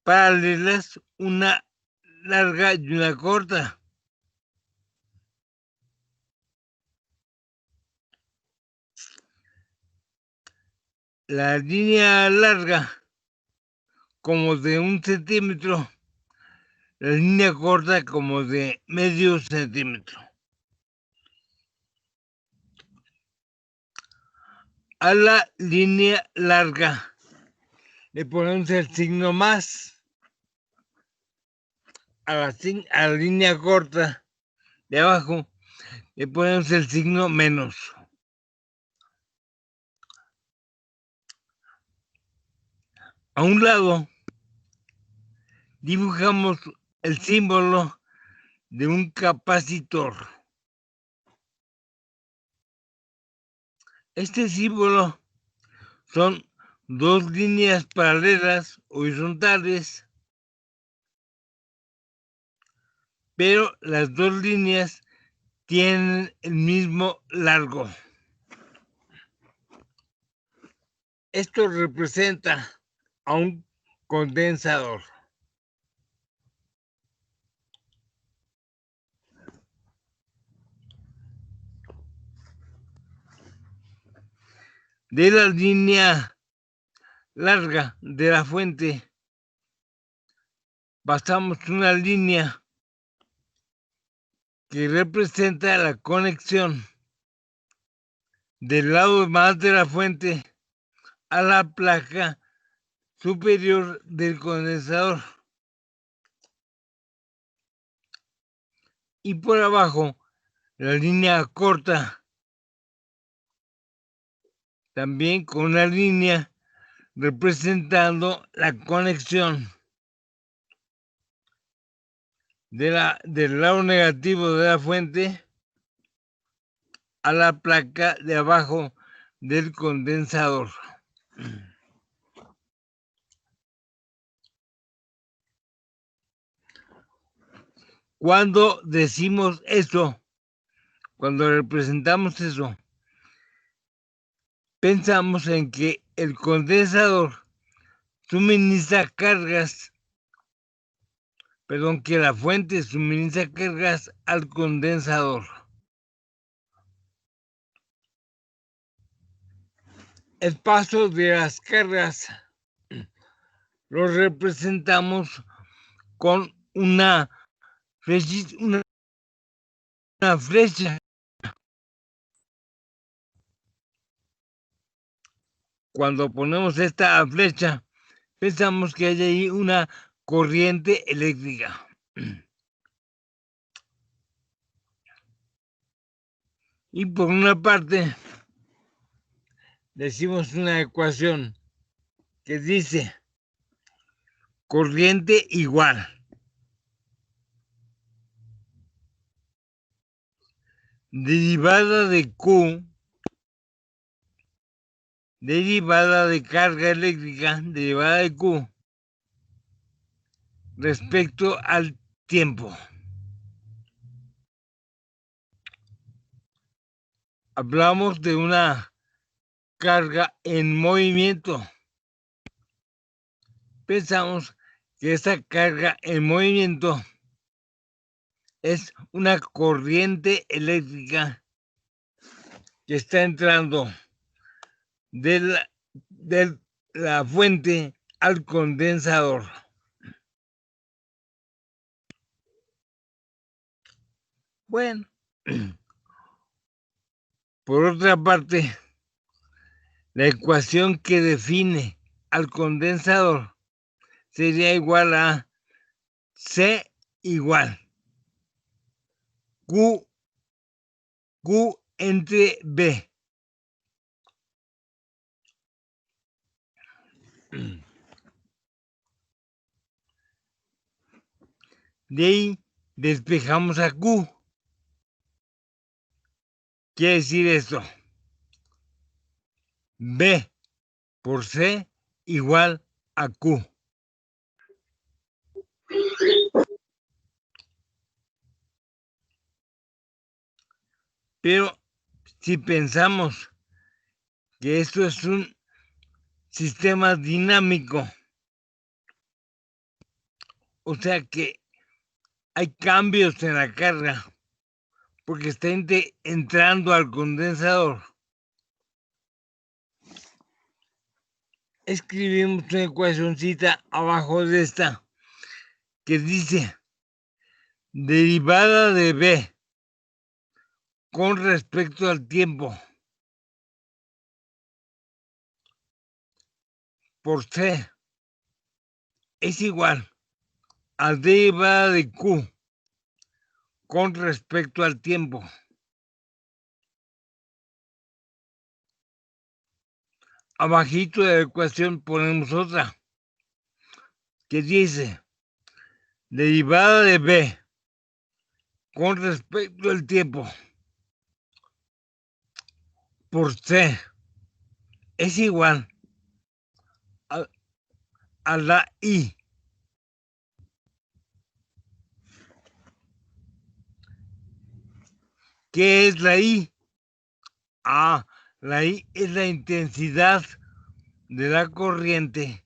paralelas, una larga y una corta. La línea larga, como de 1 centímetro, la línea corta como de medio centímetro. A la línea larga le ponemos el signo más. A la línea corta de abajo le ponemos el signo menos. A un lado dibujamos el símbolo de un capacitor. Este símbolo son 2 líneas paralelas horizontales, pero las 2 líneas tienen el mismo largo. Esto representa a un condensador. De la línea larga de la fuente pasamos una línea que representa la conexión del lado más de la fuente a la placa superior del condensador. Y por abajo, la línea corta, también con una línea representando la conexión del lado negativo de la fuente a la placa de abajo del condensador. Cuando decimos eso, cuando representamos eso, pensamos en que el condensador suministra cargas, que la fuente suministra cargas al condensador. El paso de las cargas lo representamos con una flecha. Cuando ponemos esta flecha, pensamos que hay ahí una corriente eléctrica. Y por una parte, decimos una ecuación que dice corriente igual derivada de Q, derivada de carga eléctrica, derivada de Q, respecto al tiempo. Hablamos de una carga en movimiento. Pensamos que esa carga en movimiento es una corriente eléctrica que está entrando de la fuente al condensador. Bueno, por otra parte, la ecuación que define al condensador sería igual a C igual Q entre B. De ahí despejamos a Q. Quiere decir esto. B por C igual a Q. Pero si pensamos que esto es un sistema dinámico, O sea que hay cambios en la carga porque está entrando al condensador. Escribimos una ecuacióncita abajo de esta que dice derivada de B con respecto al tiempo por C es igual a derivada de Q con respecto al tiempo. Abajito de la ecuación ponemos otra que dice derivada de B con respecto al tiempo por C es igual a la I. ¿Qué es la I? La I es la intensidad de la corriente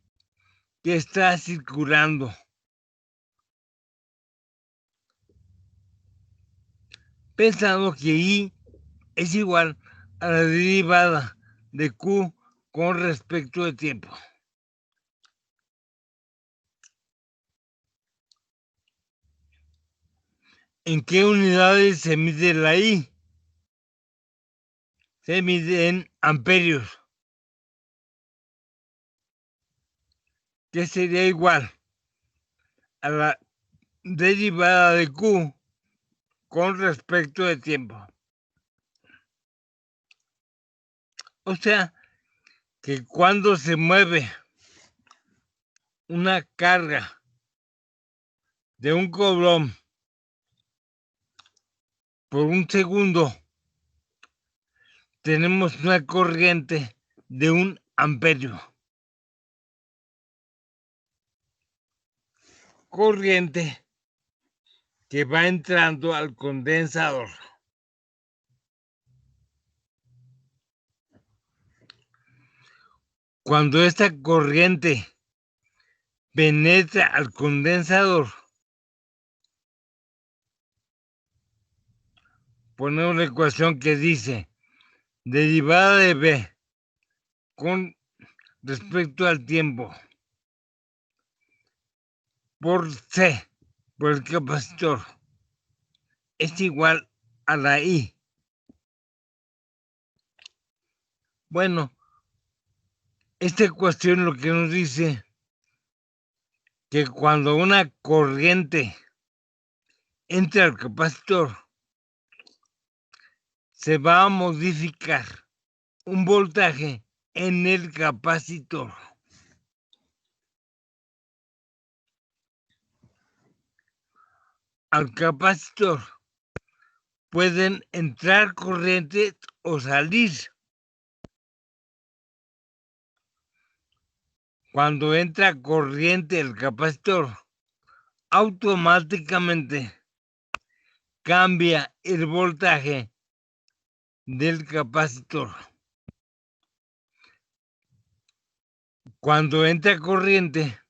que está circulando. Pensando que I es igual a la derivada de Q con respecto al tiempo. ¿En qué unidades se mide la I? Se mide en amperios, que sería igual a la derivada de Q con respecto al tiempo. O sea, que cuando se mueve una carga de un coulomb por un segundo, tenemos una corriente de 1 amperio. Corriente que va entrando al condensador. Cuando esta corriente penetra al condensador, ponemos la ecuación que dice derivada de B con respecto al tiempo por C, por el capacitor, es igual a la I. Bueno, esta ecuación lo que nos dice que cuando una corriente entra al capacitor, se va a modificar un voltaje en el capacitor. Al capacitor pueden entrar corrientes o salir. Cuando entra corriente el capacitor, automáticamente cambia el voltaje del capacitor. Cuando entra corriente,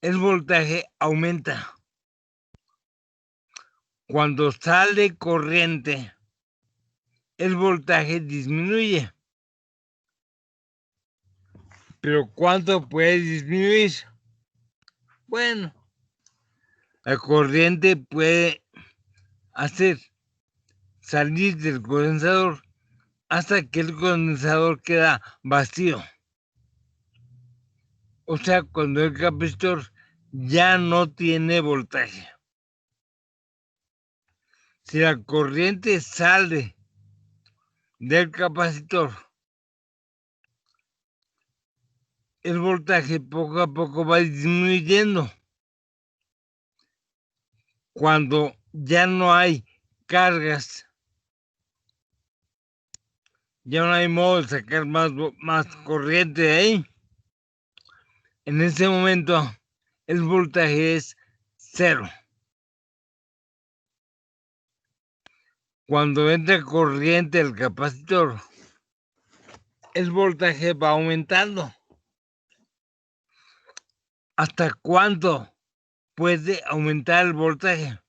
el voltaje aumenta. Cuando sale corriente, el voltaje disminuye. ¿Pero cuánto puede disminuir? Bueno, la corriente puede hacer salir del condensador hasta que el condensador queda vacío. O sea, cuando el capacitor ya no tiene voltaje. Si la corriente sale del capacitor, el voltaje poco a poco va disminuyendo. Cuando ya no hay cargas, ya no hay modo de sacar más corriente de ahí. En ese momento, el voltaje es 0. Cuando entra corriente al capacitor, el voltaje va aumentando. ¿Hasta cuánto puede aumentar el voltaje.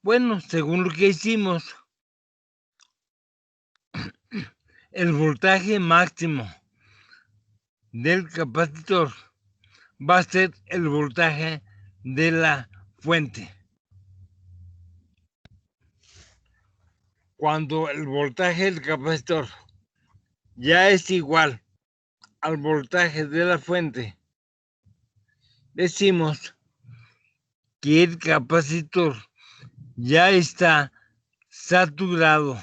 Bueno, según lo que hicimos, el voltaje máximo del capacitor va a ser el voltaje de la fuente. Cuando el voltaje del capacitor ya es igual al voltaje de la fuente, decimos que el capacitor ya está saturado.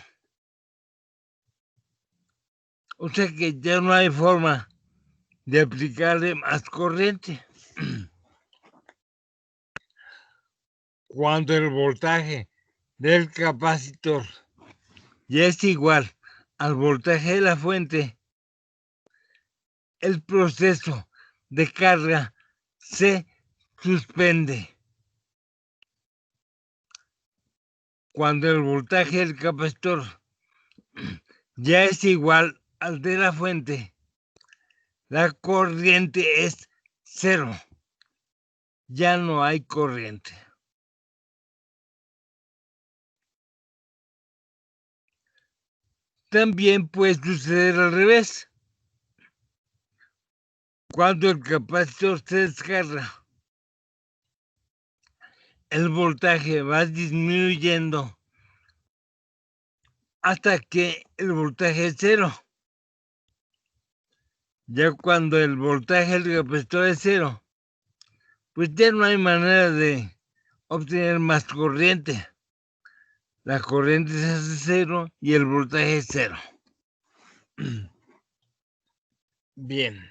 O sea que ya no hay forma de aplicarle más corriente. Cuando el voltaje del capacitor ya es igual al voltaje de la fuente, el proceso de carga se suspende. Cuando el voltaje del capacitor ya es igual al de la fuente, la corriente es cero. Ya no hay corriente. También puede suceder al revés. Cuando el capacitor se descarga, el voltaje va disminuyendo hasta que el voltaje es cero. Ya cuando el voltaje del capacitor es cero, pues ya no hay manera de obtener más corriente. La corriente se hace cero y el voltaje es cero. Bien.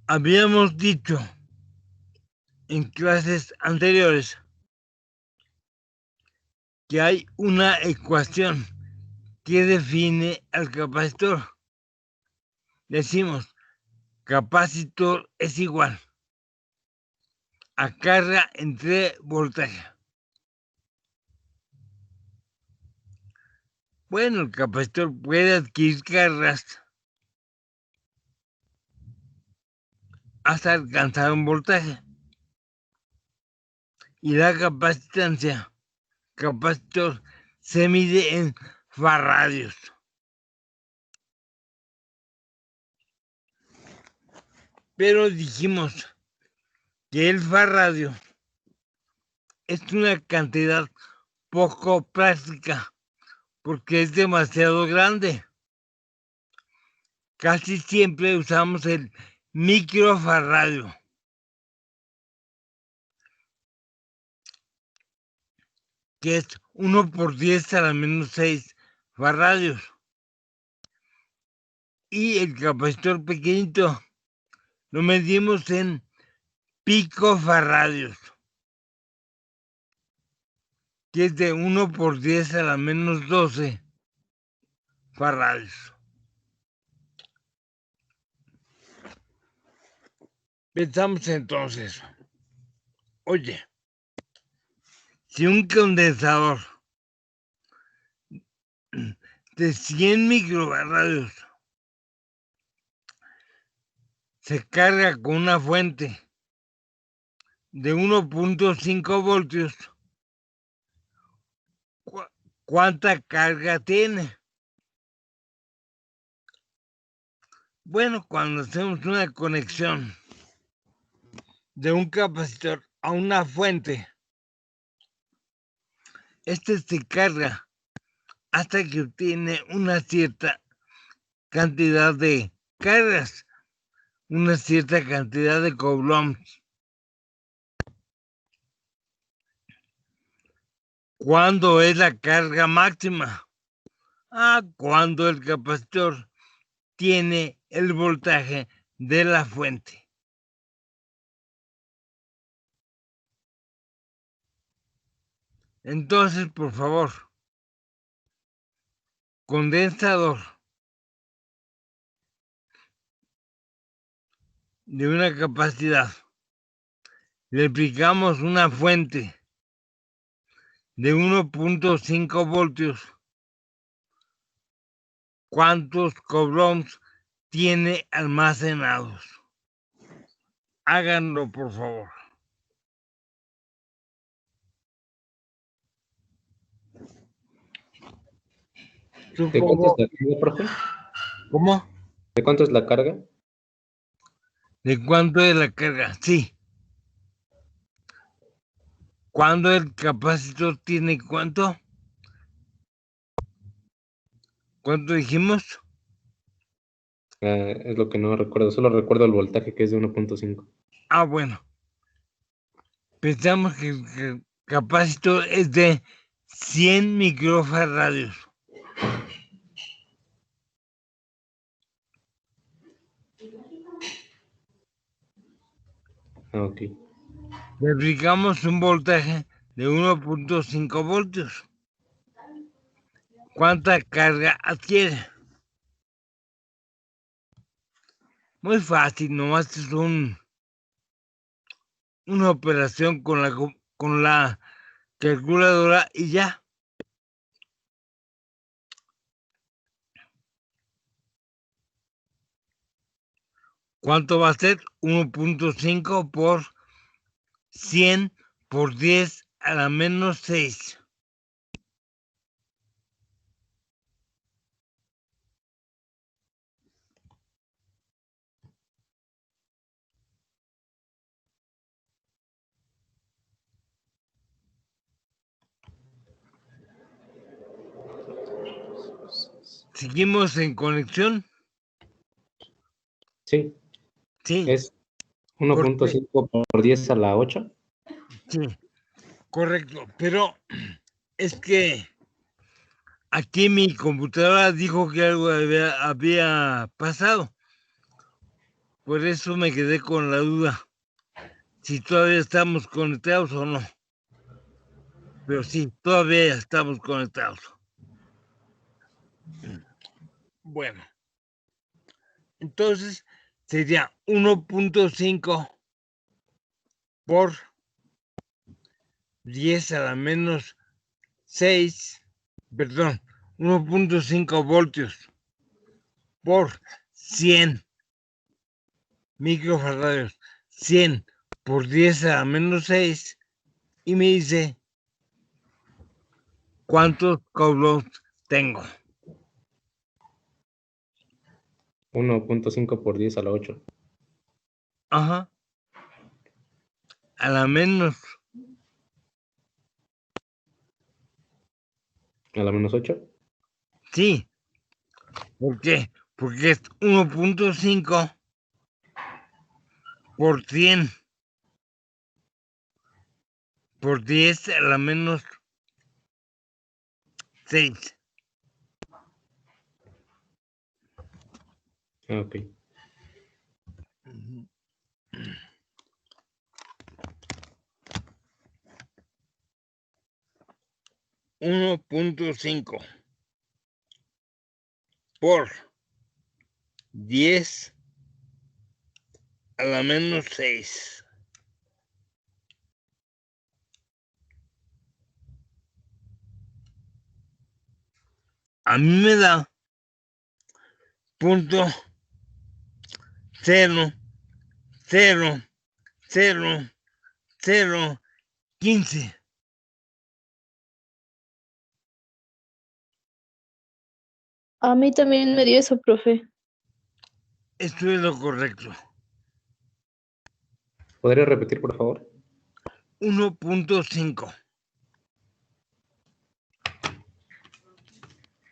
Habíamos dicho en clases anteriores que hay una ecuación que define al capacitor. Decimos, capacitor es igual a carga entre voltaje. Bueno, el capacitor puede adquirir cargas hasta alcanzar un voltaje. Y la capacitancia, capacitor, se mide en faradios. Pero dijimos que el farradio es una cantidad poco práctica porque es demasiado grande. Casi siempre usamos el microfarradio, que es 1 por 10 a la menos 6 farradios. Y el capacitor pequeñito lo medimos en picofarradios, que es de 1 por 10 a la menos 12 farradios. Pensamos entonces, oye, si un condensador de 100 microfarradios se carga con una fuente de 1.5 voltios, ¿cuánta carga tiene? Bueno, cuando hacemos una conexión de un capacitor a una fuente, este se carga hasta que obtiene una cierta cantidad de cargas, una cierta cantidad de coulombs. ¿Cuándo es la carga máxima? Cuando el capacitor tiene el voltaje de la fuente. Entonces, por favor, condensador de una capacidad, le aplicamos una fuente de 1.5 voltios. ¿cuántos coulombs tiene almacenados? Háganlo, por favor. ¿De cuánto es la carga, profe? ¿Cómo? ¿De cuánto es la carga? ¿De cuánto es la carga? Sí. ¿Cuándo el capacitor tiene cuánto? ¿Cuánto dijimos? Es lo que no recuerdo. Solo recuerdo el voltaje, que es de 1.5. Ah, bueno. Pensamos que el capacitor es de 100 microfaradios. Ok. Le aplicamos un voltaje de 1.5 voltios. ¿Cuánta carga adquiere? Muy fácil, nomás es una operación con la calculadora y ya. ¿Cuánto va a ser? 1.5 por 100 por 10 a la menos 6. ¿Seguimos en conexión? Sí. Sí. Es 1.5 por 10 a la 8. Sí, correcto. Pero es que aquí mi computadora dijo que algo había pasado. Por eso me quedé con la duda si todavía estamos conectados o no. Pero sí, todavía estamos conectados. Bueno, entonces sería 1.5 por 10 a la menos 6, perdón, 1.5 voltios por 100 microfaradios, 100 por 10 a la menos 6, y me dice cuántos coulombs tengo. 1.5 por 10 a la 8. Ajá. A la menos. ¿A la menos 8? Sí. ¿Por qué? Porque es 1.5 por 100 por 10 a la menos 6. Ok. 1.5 por 10 a la menos 6. A mí me da punto 0, 0, 0, 0, 15. A mí también me dio eso, profe. Esto es lo correcto. ¿Podría repetir, por favor? 1.5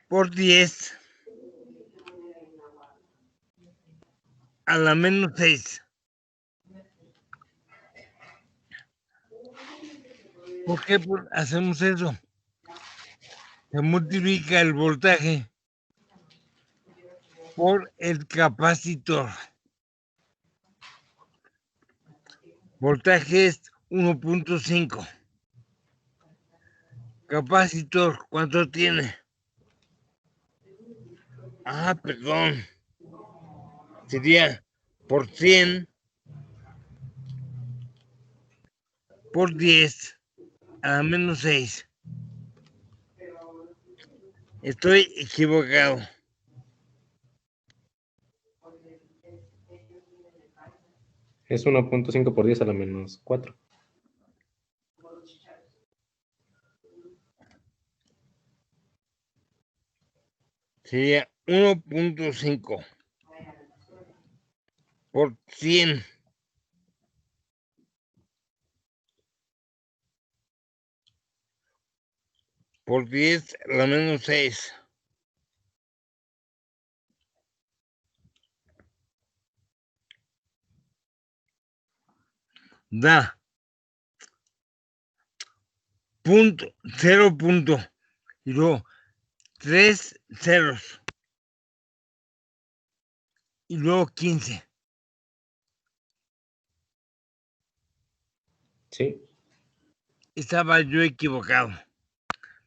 por 10 a la menos 6. ¿Por qué hacemos eso? Se multiplica el voltaje por el capacitor. Voltaje es 1.5. Capacitor, ¿cuánto tiene? Ah, perdón. Sería por 100 por 10 a la menos 6. Estoy equivocado. Es 1.5 por 10 a la menos 4. Sería 1.5 por 100 por 10 a la menos 6. Da 0 punto y luego 3 ceros y luego 15. Sí. Estaba yo equivocado.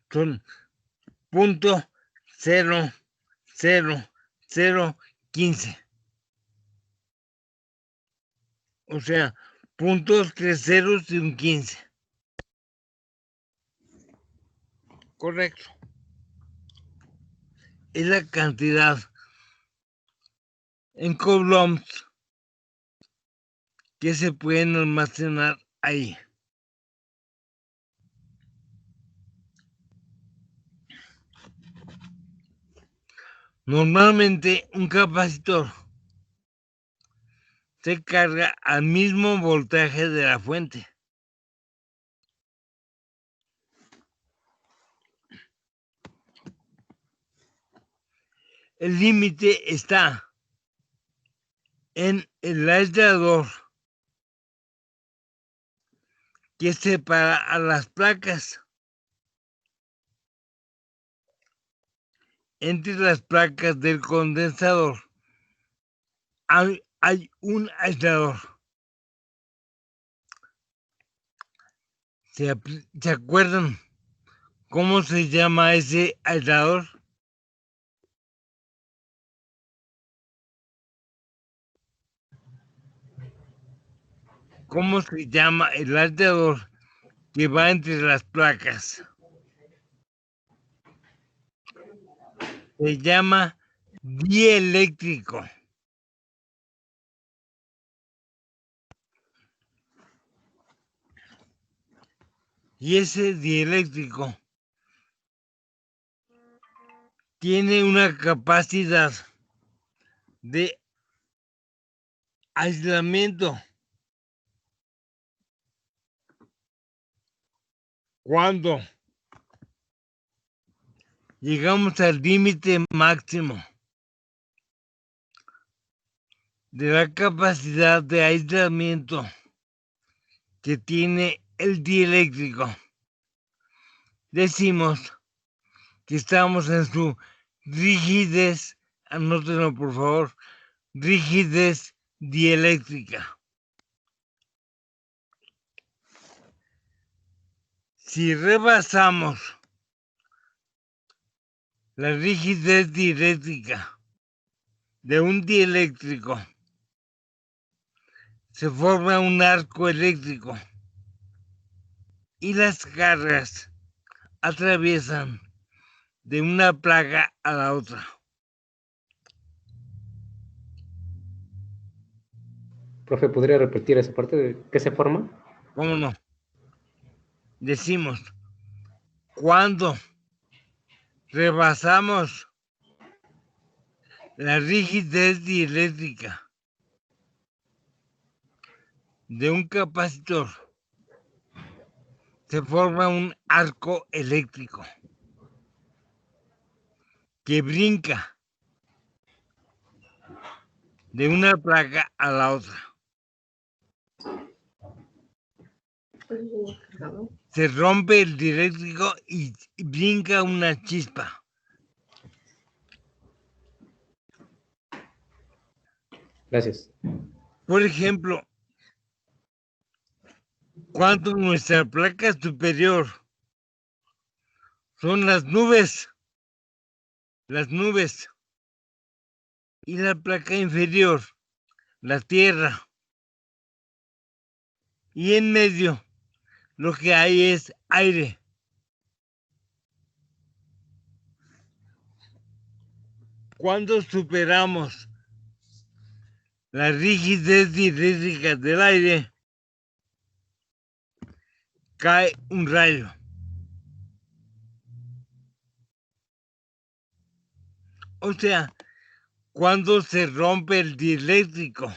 Son punto 0, 0, 0, 15. O sea, puntos 3 ceros y un 15. Correcto. Es la cantidad en coulombs que se pueden almacenar ahí. Normalmente un capacitor se carga al mismo voltaje de la fuente. El límite está en el aislador que separa a las placas. Entre las placas del condensador hay un aislador. ¿Se acuerdan cómo se llama ese aislador? ¿Cómo se llama el aislador que va entre las placas? Se llama dieléctrico. Y ese dieléctrico tiene una capacidad de aislamiento. Cuando llegamos al límite máximo de la capacidad de aislamiento que tiene el dieléctrico, decimos que estamos en su rigidez, anótenlo por favor, rigidez dieléctrica. Si rebasamos la rigidez dieléctrica de un dieléctrico, se forma un arco eléctrico y las cargas atraviesan de una placa a la otra. Profe, ¿podría repetir esa parte de qué se forma? ¿Cómo no? Decimos, cuando rebasamos la rigidez dieléctrica de un capacitor, se forma un arco eléctrico que brinca de una placa a la otra. Se rompe el dieléctrico y brinca una chispa. Gracias. Por ejemplo, cuando nuestra placa superior son las nubes, y la placa inferior, la tierra, y en medio lo que hay es aire. Cuando superamos la rigidez dieléctrica del aire, cae un rayo. O sea, cuando se rompe el dieléctrico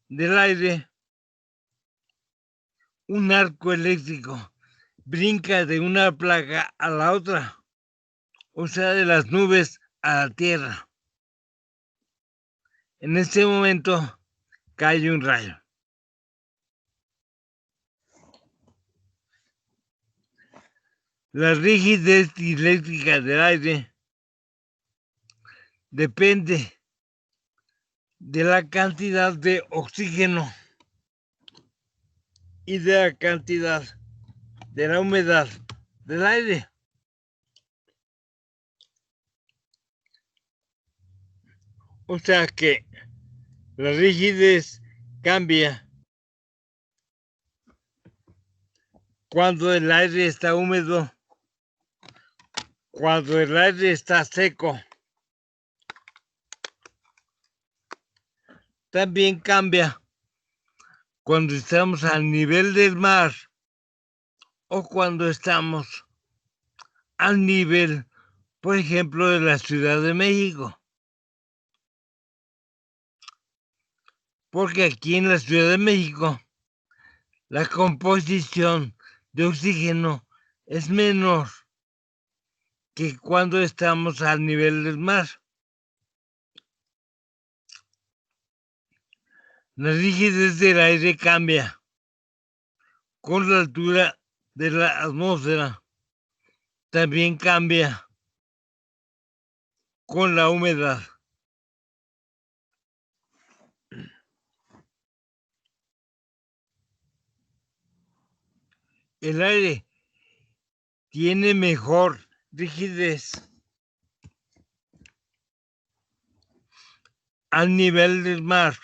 del aire, un arco eléctrico brinca de una placa a la otra, o sea, de las nubes a la tierra. En ese momento cae un rayo. La rigidez dieléctrica del aire depende de la cantidad de oxígeno y de la cantidad de la humedad del aire. O sea que la rigidez cambia cuando el aire está húmedo, cuando el aire está seco. También cambia cuando estamos al nivel del mar o cuando estamos al nivel, por ejemplo, de la Ciudad de México. Porque aquí en la Ciudad de México la composición de oxígeno es menor que cuando estamos al nivel del mar. La rigidez del aire cambia con la altura de la atmósfera. También cambia con la humedad. El aire tiene mejor rigidez al nivel del mar.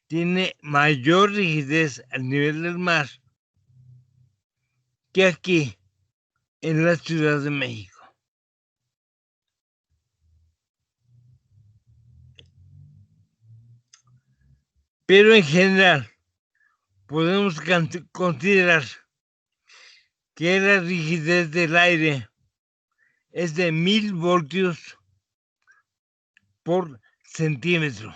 Tiene mayor rigidez al nivel del mar que aquí en la Ciudad de México. Pero en general podemos considerar que la rigidez del aire es de 1000 voltios por centímetro.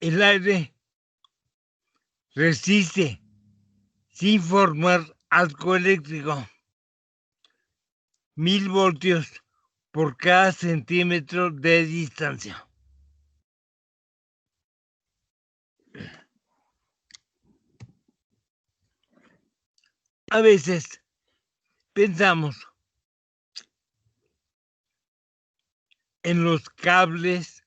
El aire resiste sin formar arco eléctrico 1000 voltios por cada centímetro de distancia. A veces pensamos en los cables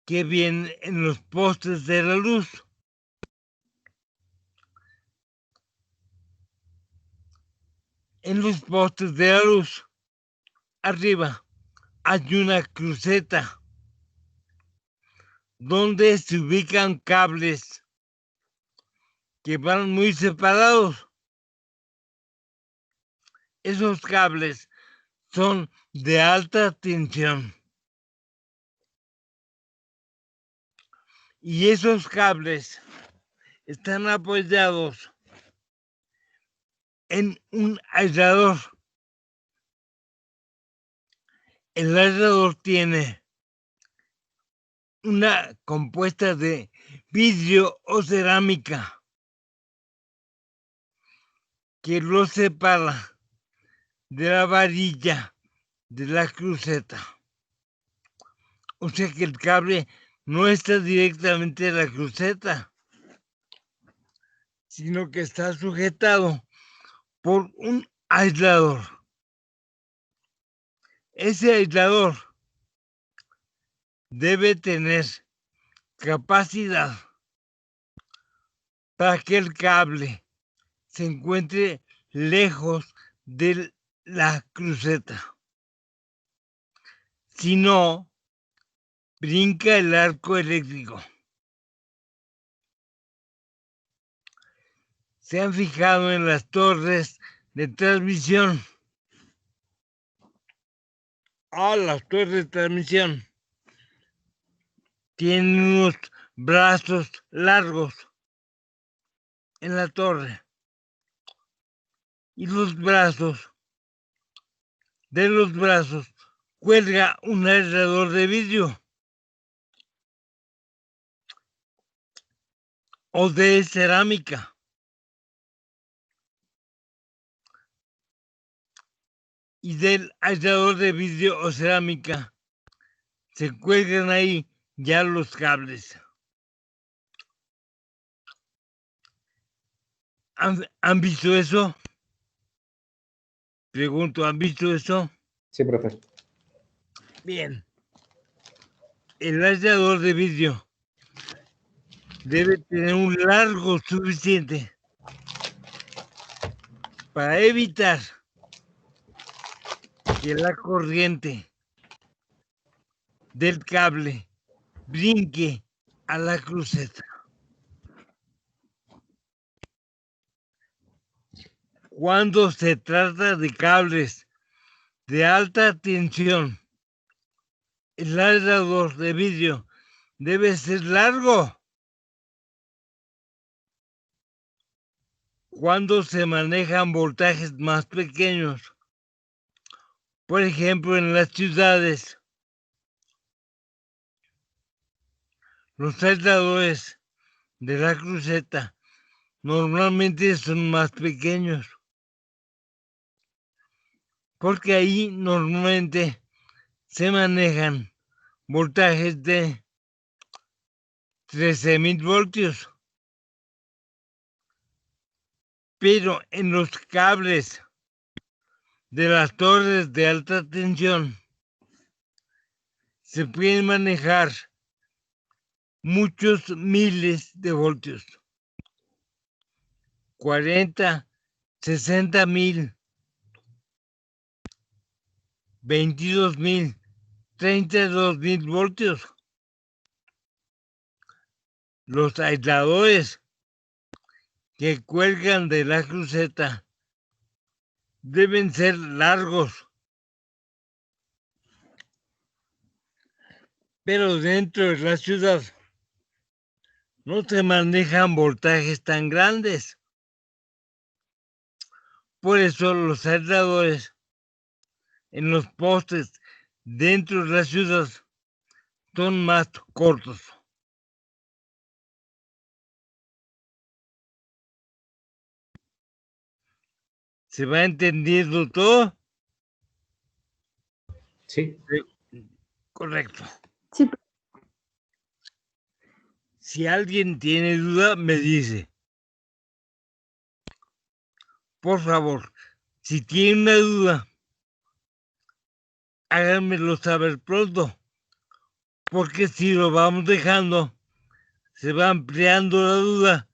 que vienen en los postes de la luz. En los postes de la luz, arriba hay una cruceta donde se ubican cables que van muy separados. Esos cables son de alta tensión. Y esos cables están apoyados en un aislador. El aislador tiene una compuesta de vidrio o cerámica que lo separa de la varilla de la cruceta. O sea que el cable no está directamente en la cruceta, sino que está sujetado por un aislador. Ese aislador debe tener capacidad para que el cable se encuentre lejos de la cruceta. Si no, brinca el arco eléctrico. ¿Se han fijado en las torres de transmisión. Las torres de transmisión tienen unos brazos largos en la torre y los brazos cuelga un aislador de vidrio o de cerámica. Y del aislador de vidrio o cerámica se cuelgan ahí ya los cables. ¿Han visto eso? Pregunto, ¿han visto eso? Sí, profe. Bien. El aislador de vidrio debe tener un largo suficiente para evitar que la corriente del cable brinque a la cruceta. Cuando se trata de cables de alta tensión, el aislador de vidrio debe ser largo. Cuando se manejan voltajes más pequeños, por ejemplo en las ciudades, los aisladores de la cruceta normalmente son más pequeños, porque ahí normalmente se manejan voltajes de 13.000 voltios. Pero en los cables de las torres de alta tensión se pueden manejar muchos miles de voltios. 40, 60.000, 22.000, 32.000 voltios. Los aisladores que cuelgan de la cruceta deben ser largos, pero dentro de la ciudad no se manejan voltajes tan grandes. Por eso los aisladores en los postes dentro de la ciudad son más cortos. ¿Se va entendiendo todo? Sí. Correcto. Sí. Si alguien tiene duda, me dice. Por favor, si tiene una duda, háganmelo saber pronto, porque si lo vamos dejando, se va ampliando la duda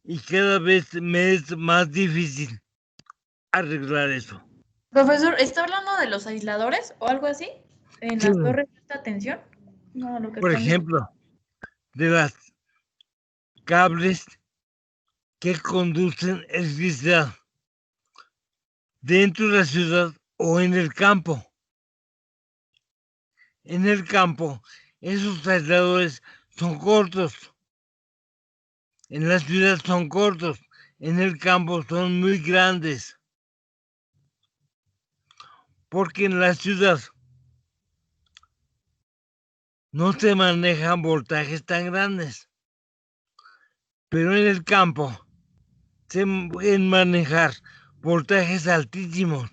y cada vez me es más difícil arreglar eso. Profesor, ¿está hablando de los aisladores o algo así? ¿En Sí. las torres de alta tensión? No, lo que Por están ejemplo, de las cables que conducen electricidad dentro de la ciudad o en el campo. En el campo, esos aisladores son cortos. En la ciudad son cortos. En el campo son muy grandes. Porque en la ciudad no se manejan voltajes tan grandes. Pero en el campo se pueden manejar voltajes altísimos,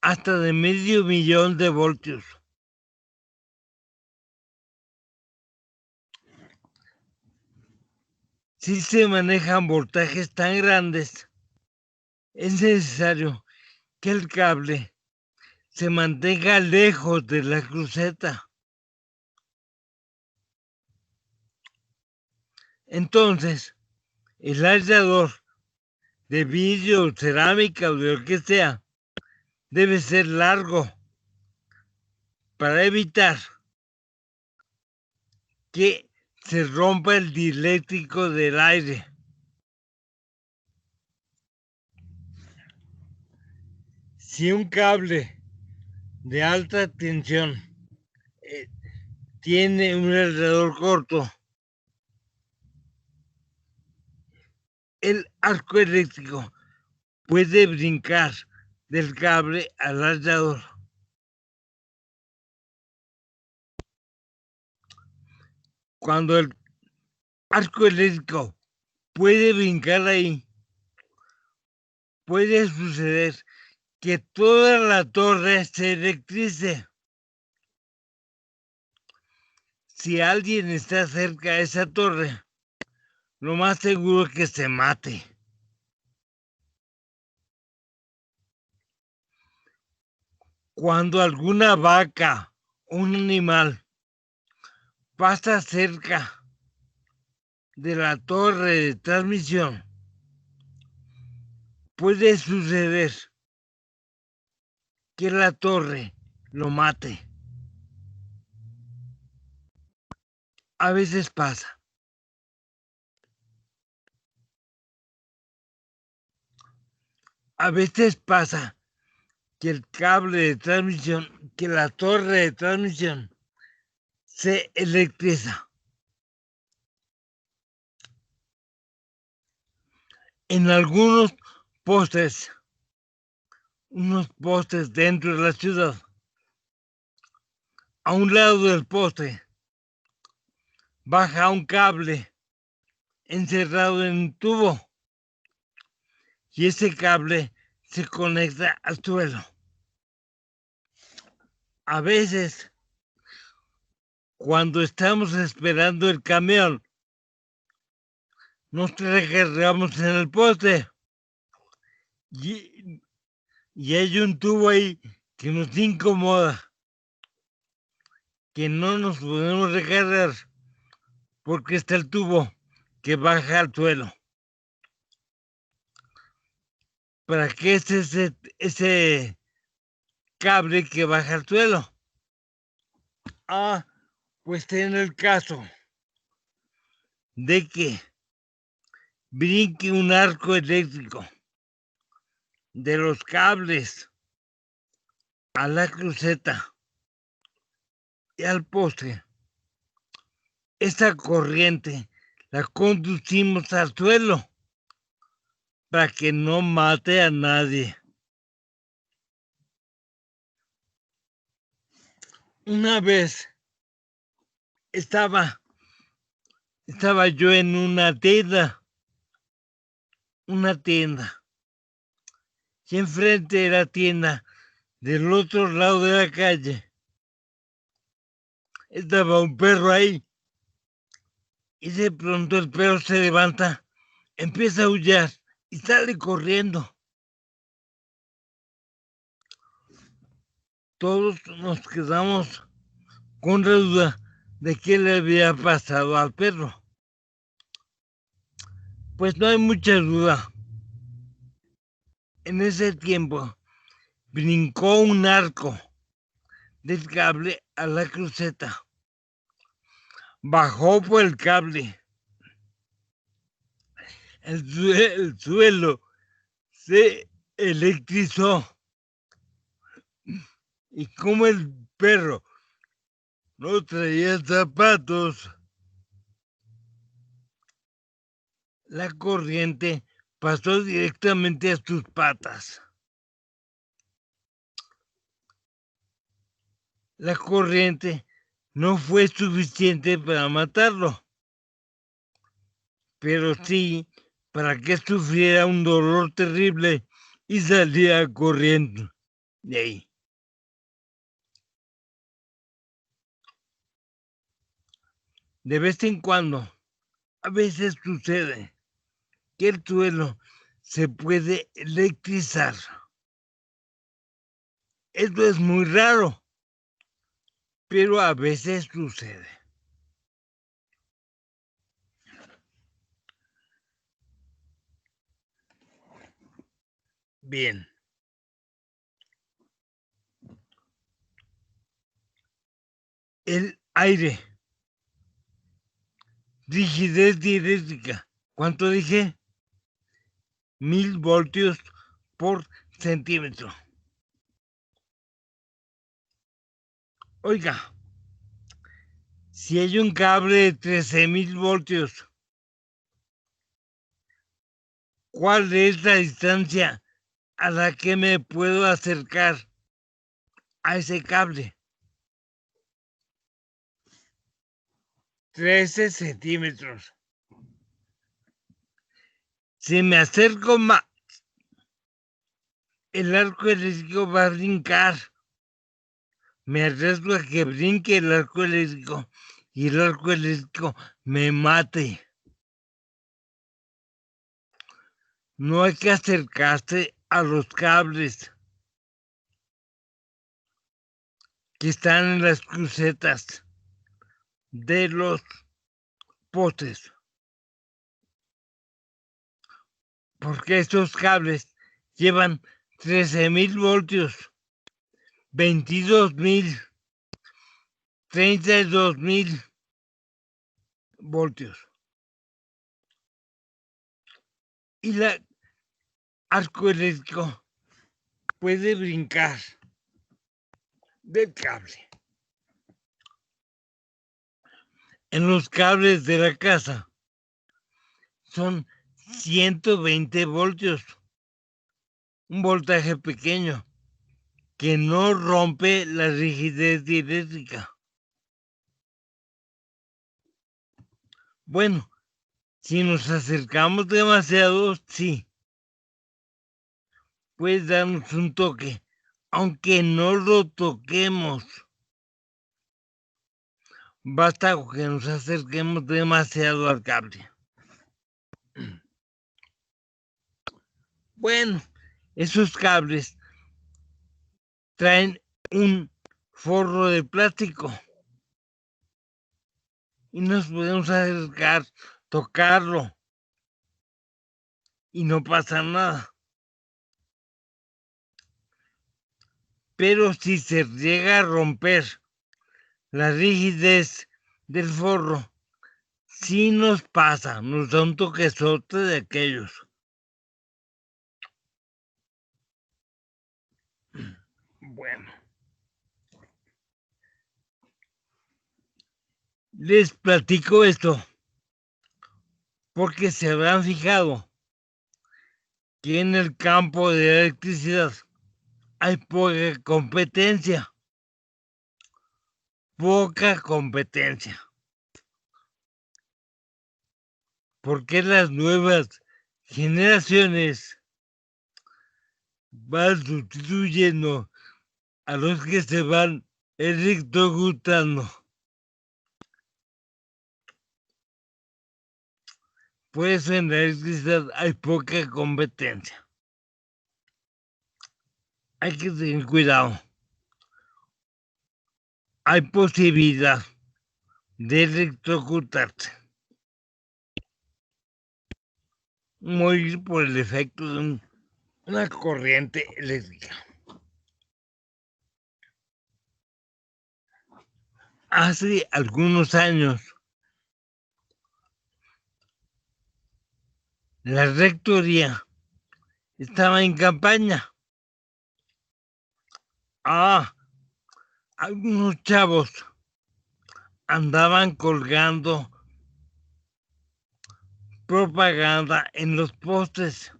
hasta de 500.000 de voltios. Si se manejan voltajes tan grandes, es necesario que el cable se mantenga lejos de la cruceta. Entonces, el aislador de vidrio, cerámica o de lo que sea debe ser largo para evitar que se rompa el dieléctrico del aire. Si un cable de alta tensión tiene un alrededor corto, el arco eléctrico puede brincar del cable al radiador. Cuando el arco eléctrico puede brincar ahí, puede suceder que toda la torre se electrice. Si alguien está cerca de esa torre, lo más seguro es que se mate. Cuando alguna vaca o un animal pasa cerca de la torre de transmisión, puede suceder que la torre lo mate. A veces pasa. A veces pasa que el cable de transmisión, que la torre de transmisión se electriza. En algunos postes, unos postes dentro de la ciudad, a un lado del poste, baja un cable encerrado en un tubo y ese cable se conecta al suelo. A veces, cuando estamos esperando el camión, nos recargamos en el poste y hay un tubo ahí que nos incomoda, que no nos podemos recargar porque está el tubo que baja al suelo. ¿Para qué es ese cable que baja al suelo? Pues en el caso de que brinque un arco eléctrico de los cables a la cruceta y al poste, esa corriente la conducimos al suelo para que no mate a nadie. Una vez estaba yo en una tienda, y enfrente de la tienda, del otro lado de la calle, estaba un perro ahí, y de pronto el perro se levanta, empieza a aullar y sale corriendo. Todos nos quedamos con la duda de qué le había pasado al perro. Pues no hay mucha duda. En ese tiempo brincó un arco del cable a la cruceta. Bajó por el cable. El suelo se electrizó. Y como el perro no traía zapatos, la corriente pasó directamente a sus patas. La corriente no fue suficiente para matarlo, pero sí para que sufriera un dolor terrible y saliera corriendo de ahí. De vez en cuando, a veces sucede que el suelo se puede electrizar. Esto es muy raro, pero a veces sucede. Bien. El aire. Rigidez dieléctrica. ¿Cuánto dije? 1000 voltios por centímetro. Oiga, si hay un cable de 13,000 voltios, ¿cuál es la distancia a la que me puedo acercar a ese cable? 13 centímetros. Si me acerco más, el arco eléctrico va a brincar. Me arriesgo a que brinque el arco eléctrico y el arco eléctrico me mate. No hay que acercarse a los cables que están en las crucetas de los postes, porque estos cables llevan 13,000 voltios, 22,000, 32,000 voltios. Y el arco eléctrico puede brincar del cable. En los cables de la casa son 120 voltios, un voltaje pequeño que no rompe la rigidez eléctrica. Bueno, si nos acercamos demasiado, sí, puede darnos un toque, aunque no lo toquemos. Basta con que nos acerquemos demasiado al cable. Bueno, esos cables traen un forro de plástico y nos podemos acercar, tocarlo y no pasa nada. Pero si se llega a romper la rigidez del forro, sí nos pasa, nos da un toquezote de aquellos. Bueno, les platico esto porque se habrán fijado que en el campo de la electricidad hay poca competencia. Poca competencia. Porque las nuevas generaciones van sustituyendo a los que se van electrocutando. Por eso en la electricidad hay poca competencia. Hay que tener cuidado. Hay posibilidad de electrocutarse. Morir por el efecto de una corriente eléctrica. Hace algunos años, la rectoría estaba en campaña. Algunos chavos andaban colgando propaganda en los postes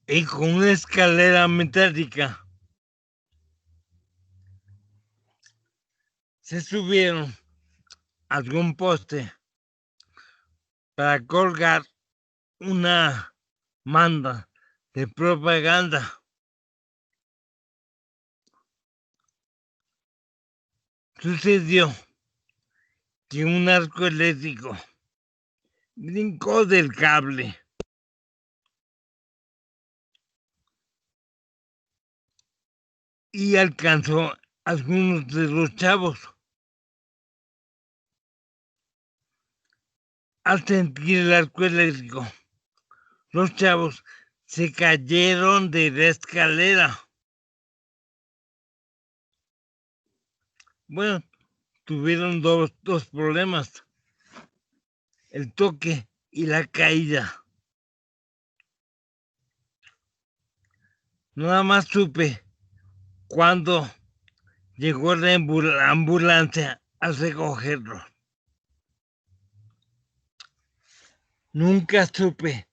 y con una escalera metálica se subieron a algún poste para colgar una manda de propaganda. Sucedió que un arco eléctrico brincó del cable y alcanzó a algunos de los chavos. Al sentir el arco eléctrico, los chavos se cayeron de la escalera. Bueno, tuvieron dos problemas, el toque y la caída. Nada más supe cuando llegó la ambulancia a recogerlo. Nunca supe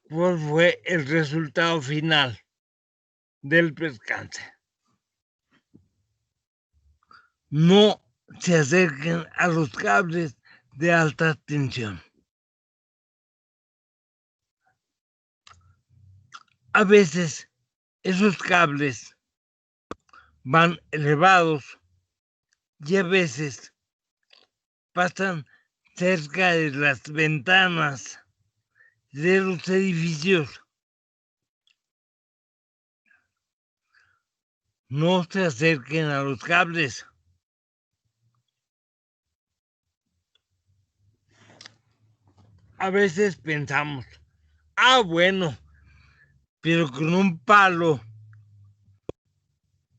cuál fue el resultado final del percance. No se acerquen a los cables de alta tensión. A veces esos cables van elevados y a veces pasan cerca de las ventanas de los edificios. No se acerquen a los cables. A veces pensamos, bueno, pero con un palo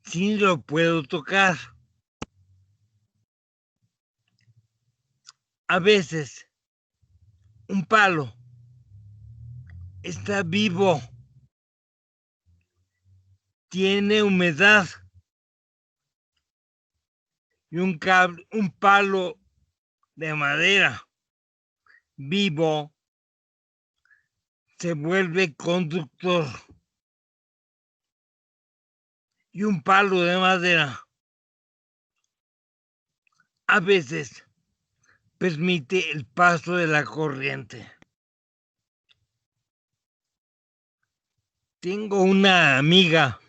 sí lo puedo tocar. A veces un palo está vivo, tiene humedad y un palo de madera vivo se vuelve conductor y un palo de madera a veces permite el paso de la corriente. Tengo una amiga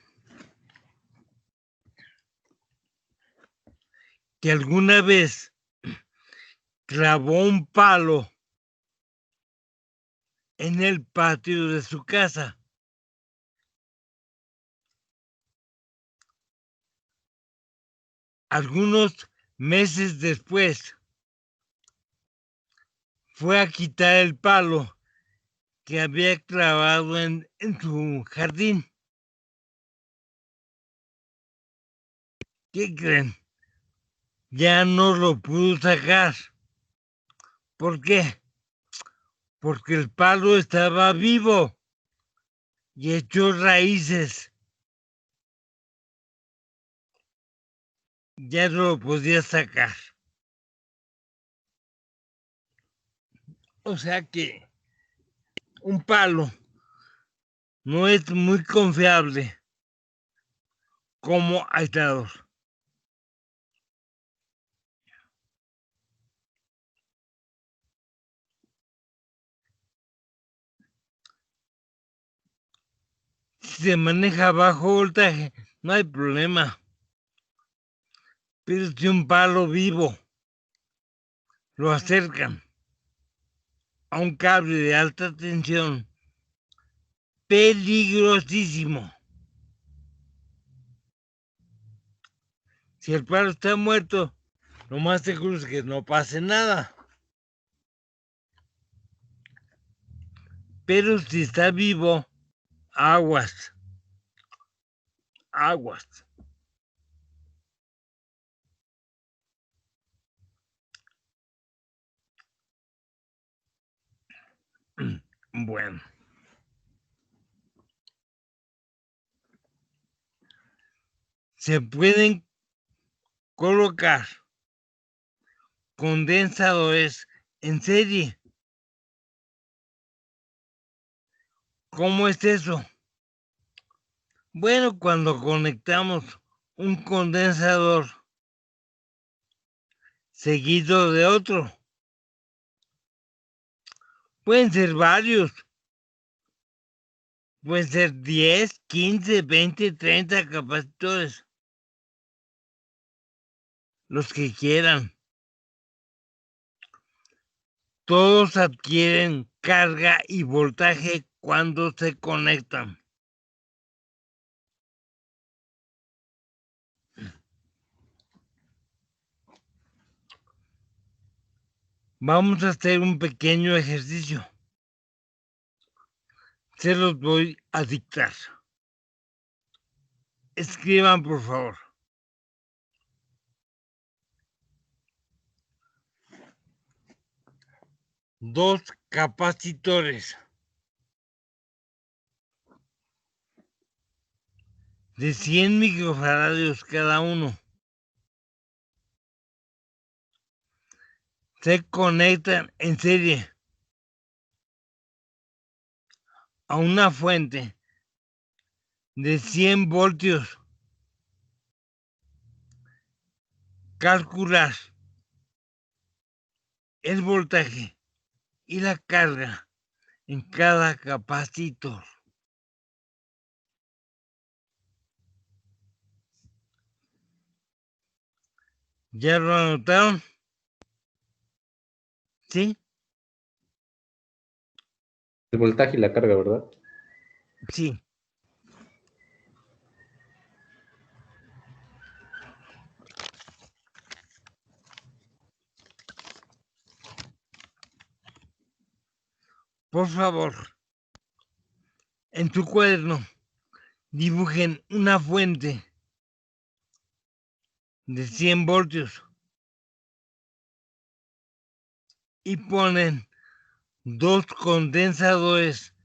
que alguna vez clavó un palo en el patio de su casa. Algunos meses después fue a quitar el palo que había clavado en su jardín. ¿Qué creen? Ya no lo pudo sacar. ¿Por qué? Porque el palo estaba vivo y echó raíces. Ya no lo podía sacar. O sea que un palo no es muy confiable como aislador. Si se maneja bajo voltaje, no hay problema. Pero si un palo vivo lo acercan a un cable de alta tensión, peligrosísimo. Si el palo está muerto, lo más seguro es que no pase nada. Pero si está vivo, aguas. Aguas. Bueno. Se pueden colocar condensadores en serie. ¿Cómo es eso? Bueno, cuando conectamos un condensador seguido de otro, pueden ser varios, pueden ser 10, 15, 20, 30 capacitores, los que quieran. Todos adquieren carga y voltaje cuando se conectan. Vamos a hacer un pequeño ejercicio. Se los voy a dictar. Escriban, por favor. Dos capacitores de 100 microfaradios cada uno. Se conectan en serie a una fuente de 100 voltios. Calcular el voltaje y la carga en cada capacitor. ¿Ya lo anotaron? ¿Sí? El voltaje y la carga, ¿verdad? Sí. Por favor, en tu cuaderno, dibujen una fuente de 100 voltios y ponen 2 condensadores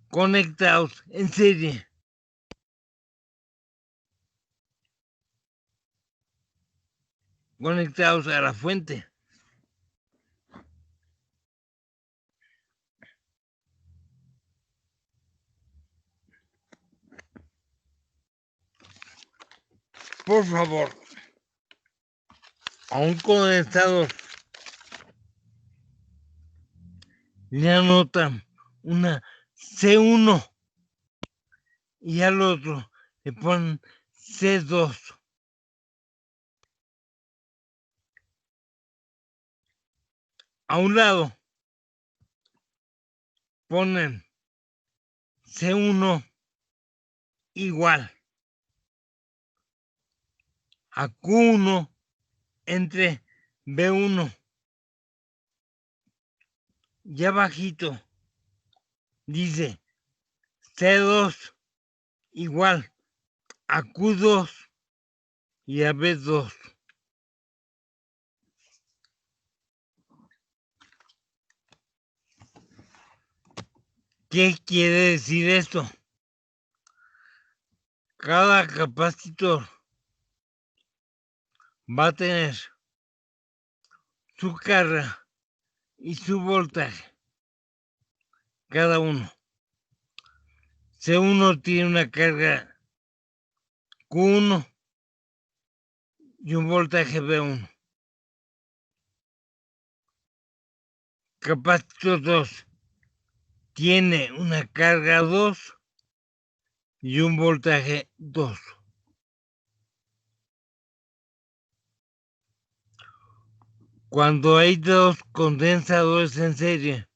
conectados en serie. Conectados a la fuente. Por favor, a un condensador le anotan una C1 y al otro le ponen C2. A un lado ponen C1 igual a Q1 entre B1. Y abajito dice C2 igual a Q2 y a B2. ¿Qué quiere decir esto? Cada capacitor va a tener su carga y su voltaje. Cada uno. C1 tiene una carga Q1 y un voltaje B1. Capacitor 2 tiene una carga 2 y un voltaje 2. Cuando hay 2 condensadores en serie,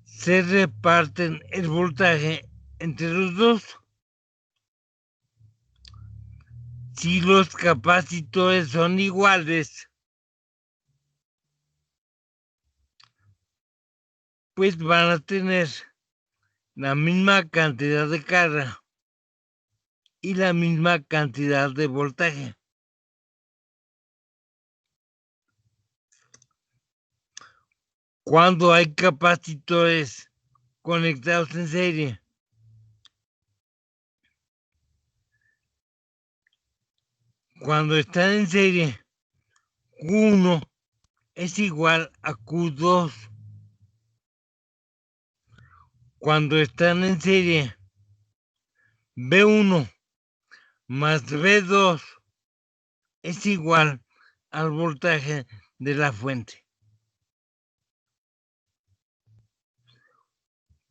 se reparten el voltaje entre los dos. Si los capacitores son iguales, pues van a tener la misma cantidad de carga y la misma cantidad de voltaje. Cuando hay capacitores conectados en serie, cuando están en serie, Q1 es igual a Q2. Cuando están en serie, B1 más B2 es igual al voltaje de la fuente.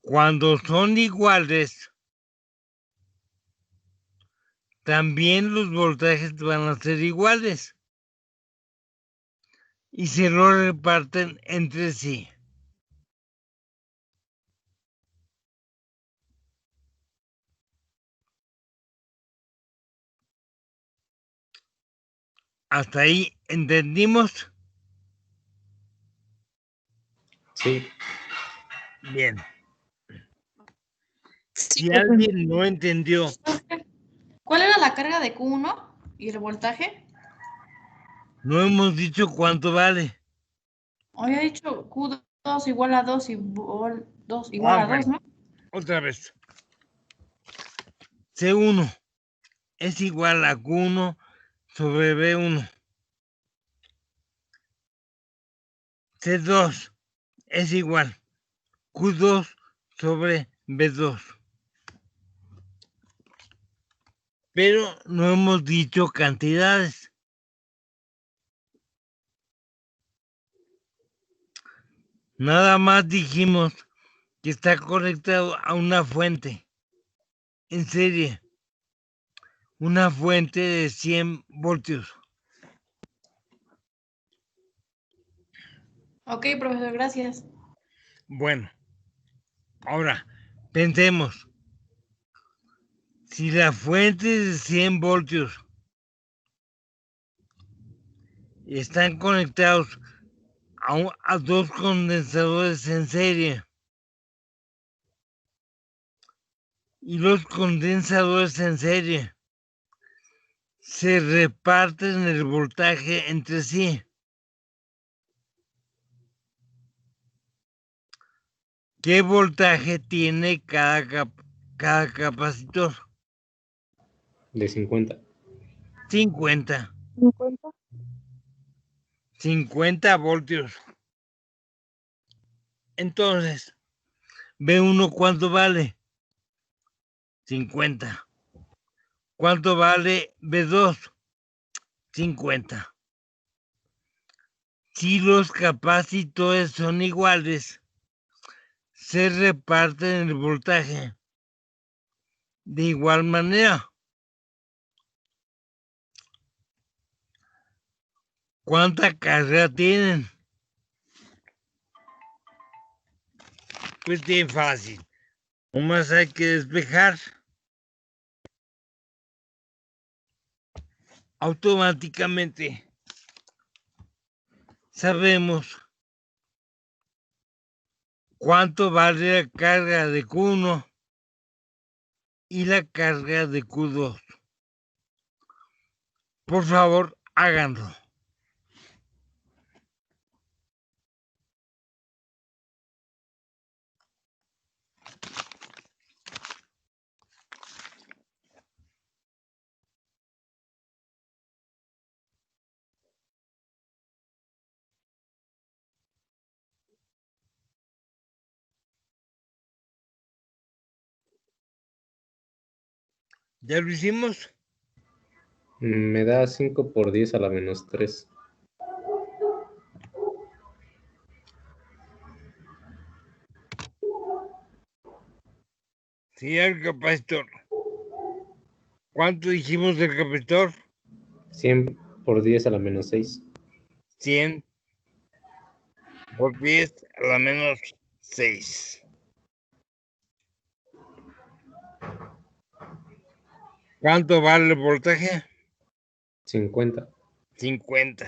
Cuando son iguales, también los voltajes van a ser iguales y se lo reparten entre sí. ¿Hasta ahí entendimos? Sí. Bien. Sí, Si profe. alguien no entendió, ¿Cuál era la carga de Q1 y el voltaje? no hemos dicho cuánto vale. Había dicho Q2 igual a 2 y 2 igual a 2, Bueno, ¿no? otra vez. C1 es igual a Q1 sobre B1. C2 es igual Q2 sobre B2. Pero no hemos dicho cantidades. Nada más dijimos que está conectado a una fuente en serie. Una fuente de 100 voltios. Ok, profesor, gracias. Bueno, ahora pensemos. Si la fuente es de 100 voltios y están conectados a dos condensadores en serie y los condensadores en serie se reparten el voltaje entre sí, ¿qué voltaje tiene cada capacitor? De 50. 50. 50 voltios. Entonces, B1, ¿cuánto vale? 50. ¿Cuánto vale B2? 50. Si los capacitores son iguales, se reparten el voltaje de igual manera. ¿Cuánta carga tienen? Pues bien fácil. Nomás hay que despejar. Automáticamente sabemos cuánto vale la carga de Q1 y la carga de Q2. Por favor, háganlo. ¿Ya lo hicimos? Me da 5 por 10 a la menos 3. Sí, el capacitor. ¿Cuánto dijimos del capacitor? 100 por 10 a la menos 6. 100 por 10 a la menos 6. ¿Cuánto vale el voltaje? 50. 50.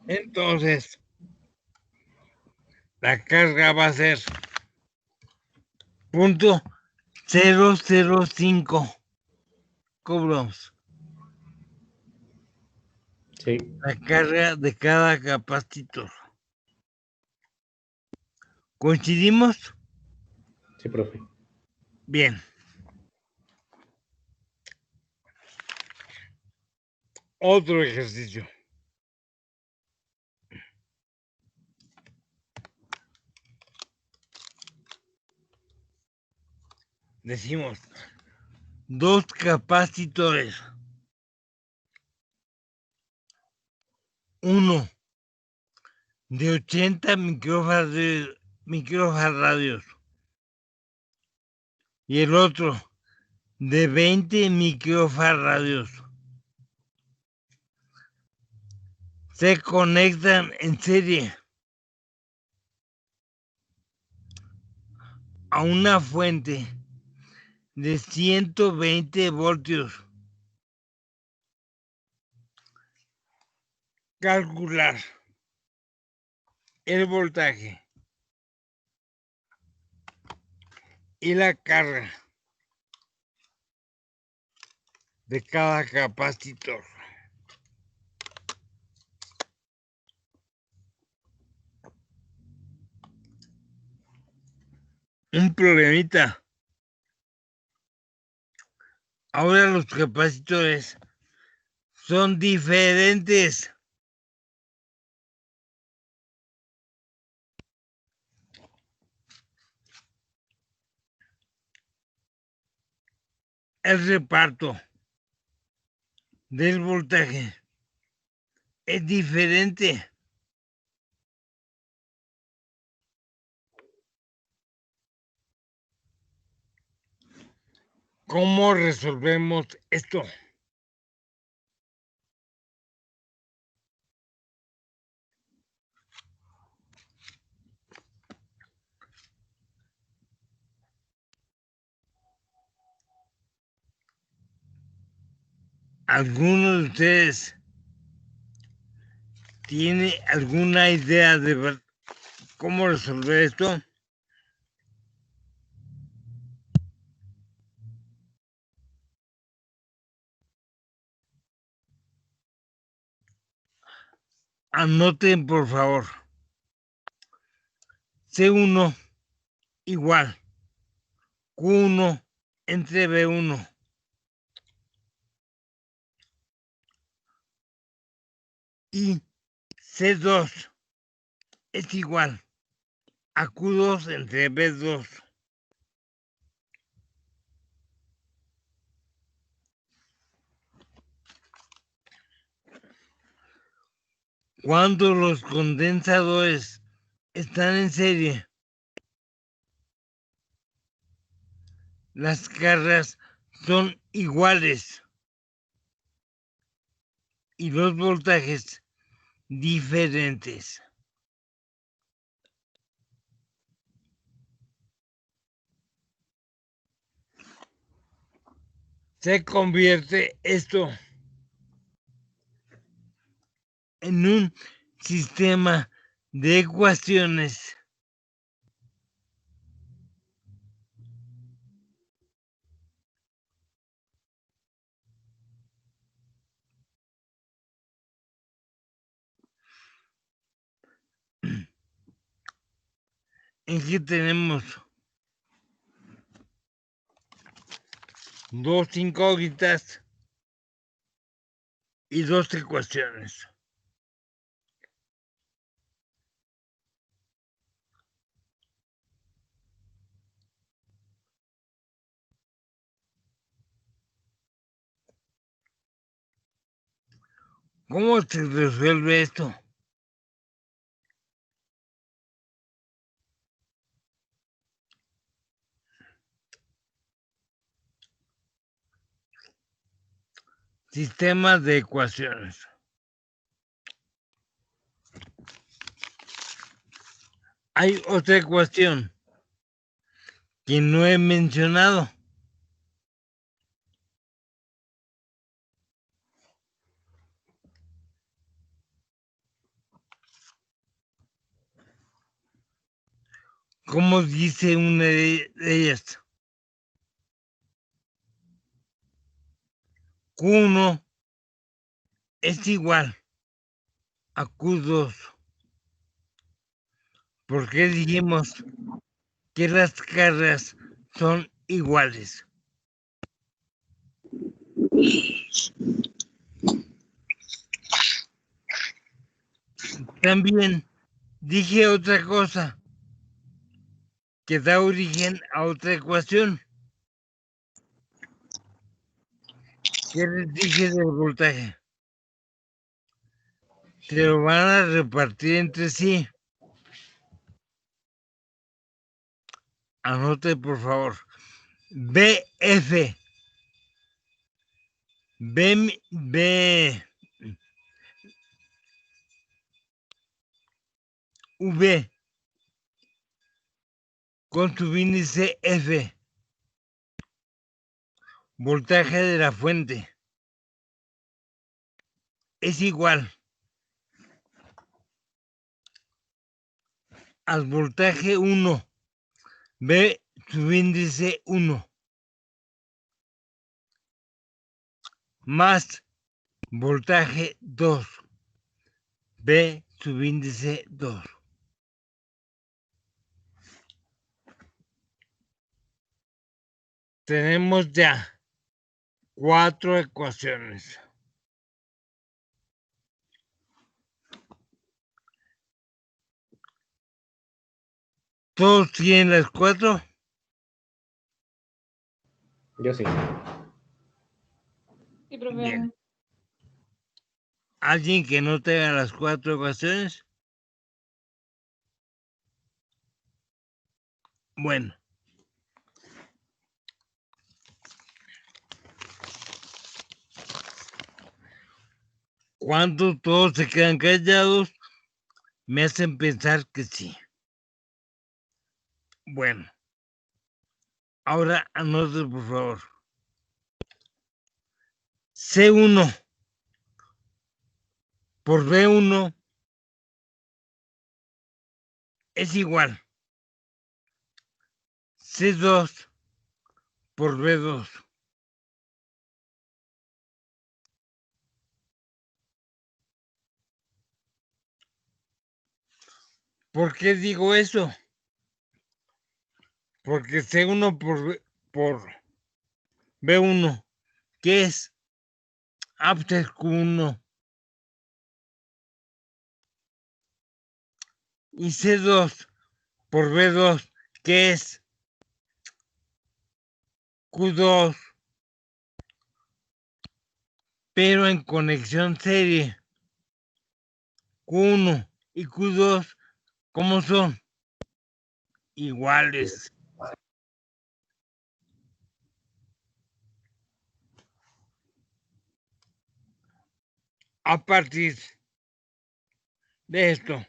Entonces, la carga va a ser .005 coulombs. Sí. La carga de cada capacitor. ¿Coincidimos? Sí, profe. Bien. Otro ejercicio. Decimos, dos capacitores. Uno de 80 microfarados y el otro de 20 microfarados. Se conectan en serie a una fuente de 120 voltios. Calcular el voltaje y la carga de cada capacitor. Un problemita. Ahora los capacitores son diferentes. El reparto del voltaje es diferente. ¿Cómo resolvemos esto? ¿Alguno de ustedes tiene alguna idea de ver cómo resolver esto? Anoten, por favor. C1 igual Q1 entre B1. Y C2 es igual a Q2 entre B2. Cuando los condensadores están en serie, las cargas son iguales y los voltajes diferentes. Se convierte esto en un sistema de ecuaciones en que tenemos dos incógnitas y dos ecuaciones. ¿Cómo se resuelve esto? Sistemas de ecuaciones. Hay otra ecuación que no he mencionado. ¿Cómo dice una de ellas? Q1 es igual a Q2. ¿Por qué dijimos que las cargas son iguales? También dije otra cosa que da origen a otra ecuación. ¿Qué les dije del voltaje? Se lo van a repartir entre sí. Anote, por favor. BF. V con su índice F. Voltaje de la fuente es igual al voltaje 1, B subíndice 1, más voltaje 2, B subíndice 2. Tenemos ya 4 ecuaciones. ¿Todos tienen las 4? Yo sí. Sí, profe. Bien. ¿Alguien que no tenga las 4 ecuaciones? Bueno. Cuando todos se quedan callados, me hacen pensar que sí. Bueno. Ahora anoten, por favor. C1 por B1 es igual C2 por B2. ¿Por qué digo eso? Porque C1 por B1, ¿qué es? Pues Q1. Y C2 por B2, ¿qué es? Q2. Pero en conexión serie, Q1 y Q2, ¿cómo son? Iguales. A partir de esto,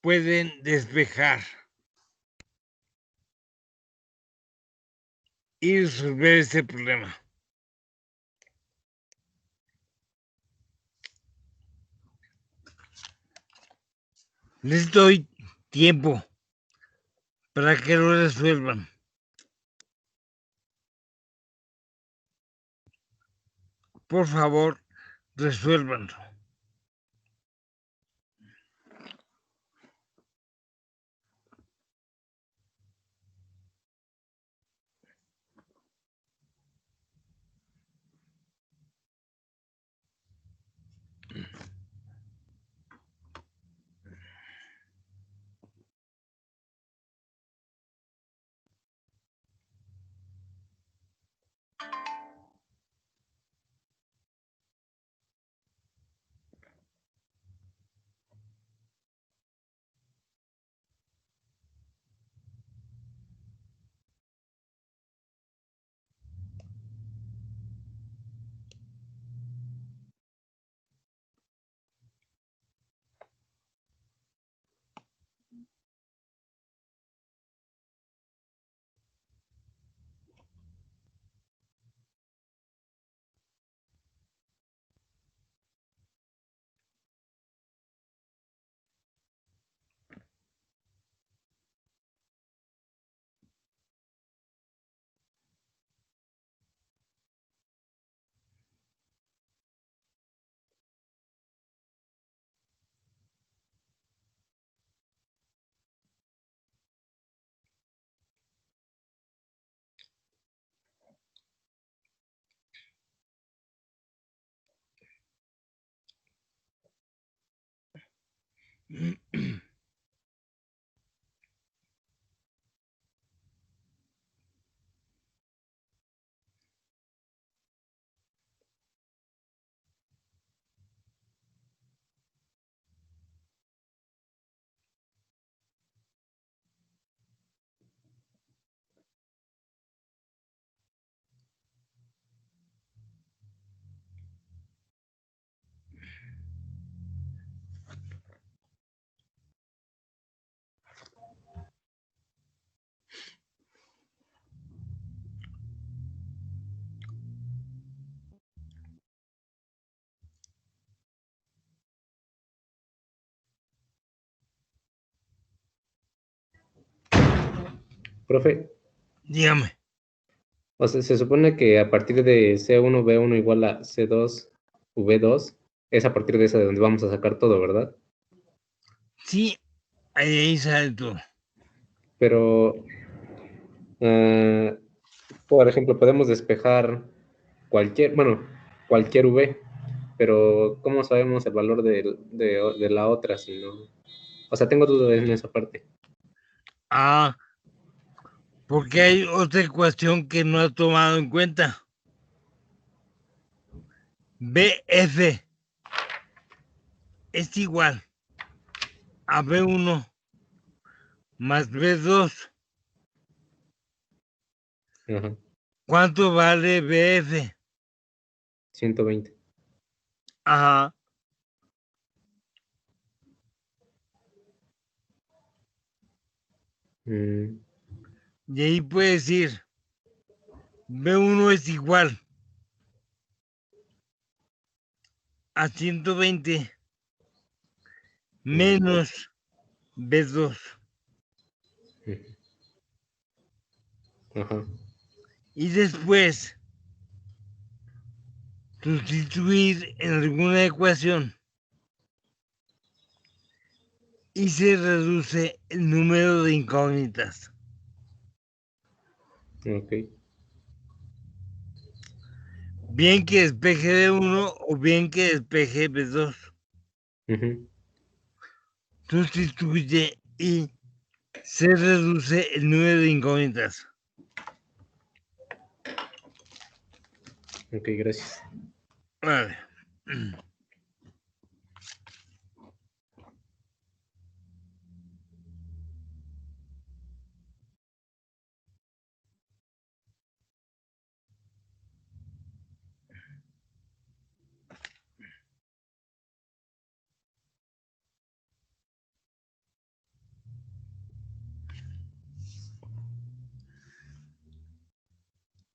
pueden despejar y resolver ese problema. Les doy tiempo para que lo resuelvan. Por favor, resuélvanlo. Profe, Dígame. O sea, se supone que a partir de C1, B1 igual a C2, V2, es a partir de esa de donde vamos a sacar todo, ¿verdad? Sí, ahí sale todo. Pero, por ejemplo, podemos despejar cualquier V, pero ¿cómo sabemos el valor de la otra si no? O sea, tengo dudas en esa parte. Ah, porque hay otra ecuación que no ha tomado en cuenta. BF es igual a B1 más B2. Ajá, ¿Cuánto vale BF? 120. Ajá. Mm, Y ahí puede decir, B1 es igual a 120 menos B2. ujú, ajá, Y después sustituir en alguna ecuación y se reduce el número de incógnitas. ok. Bien que despeje B1 o bien que despeje B2. Ujú, Sustituye y se reduce el número de incógnitas. ok, gracias. Vale.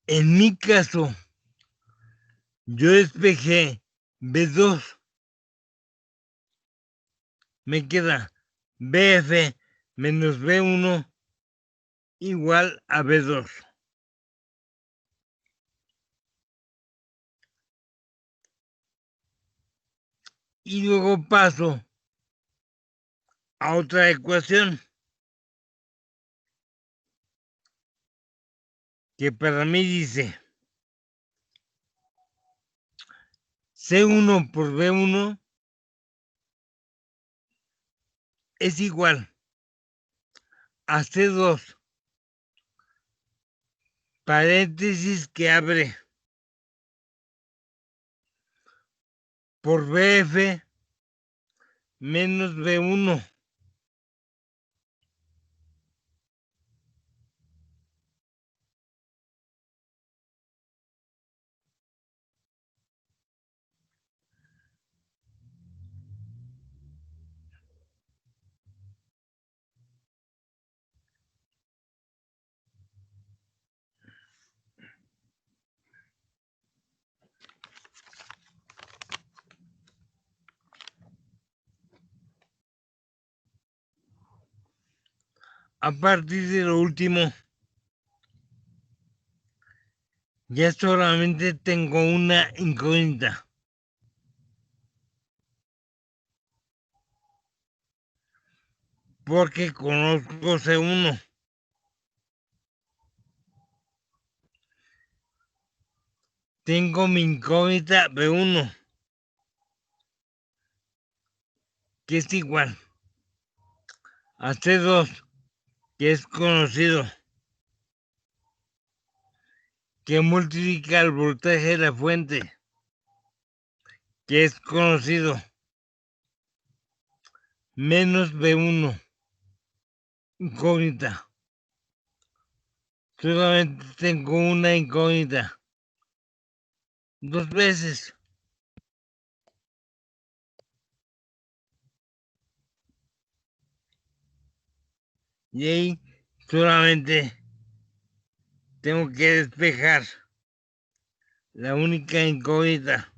En mi caso, yo despejé B2. Me queda BF menos B1 igual a B2. Y luego paso a otra ecuación que para mí dice C1 por B1 es igual a C2, paréntesis que abre, por BF menos B1. A partir de lo último, ya solamente tengo una incógnita. Porque conozco C1. Tengo mi incógnita B1, que es igual a C2, que es conocido, que multiplica el voltaje de la fuente, que es conocido, menos B1, incógnita. Solamente tengo una incógnita. 2 veces. Y ahí solamente tengo que despejar la única incógnita.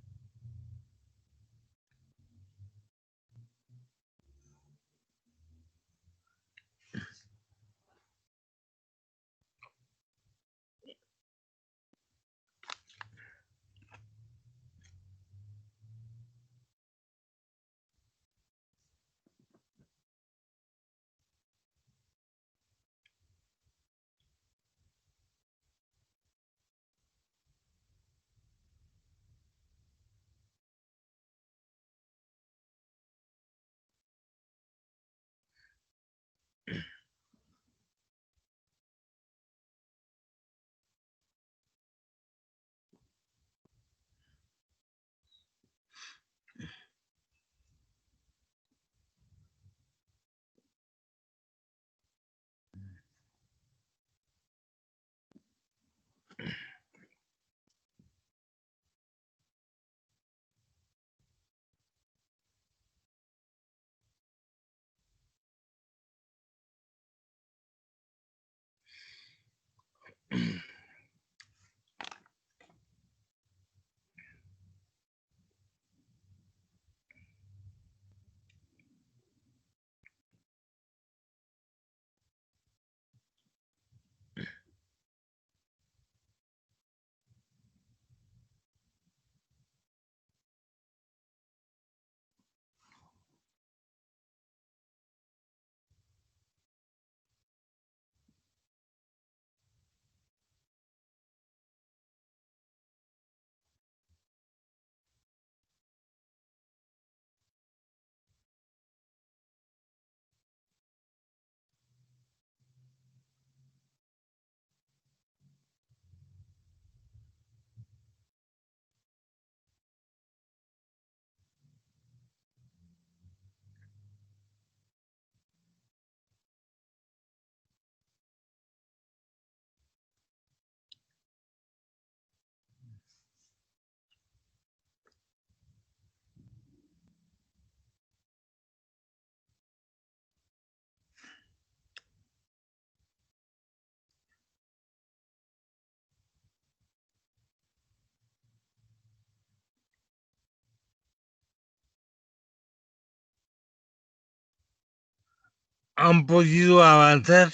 ¿Han podido avanzar?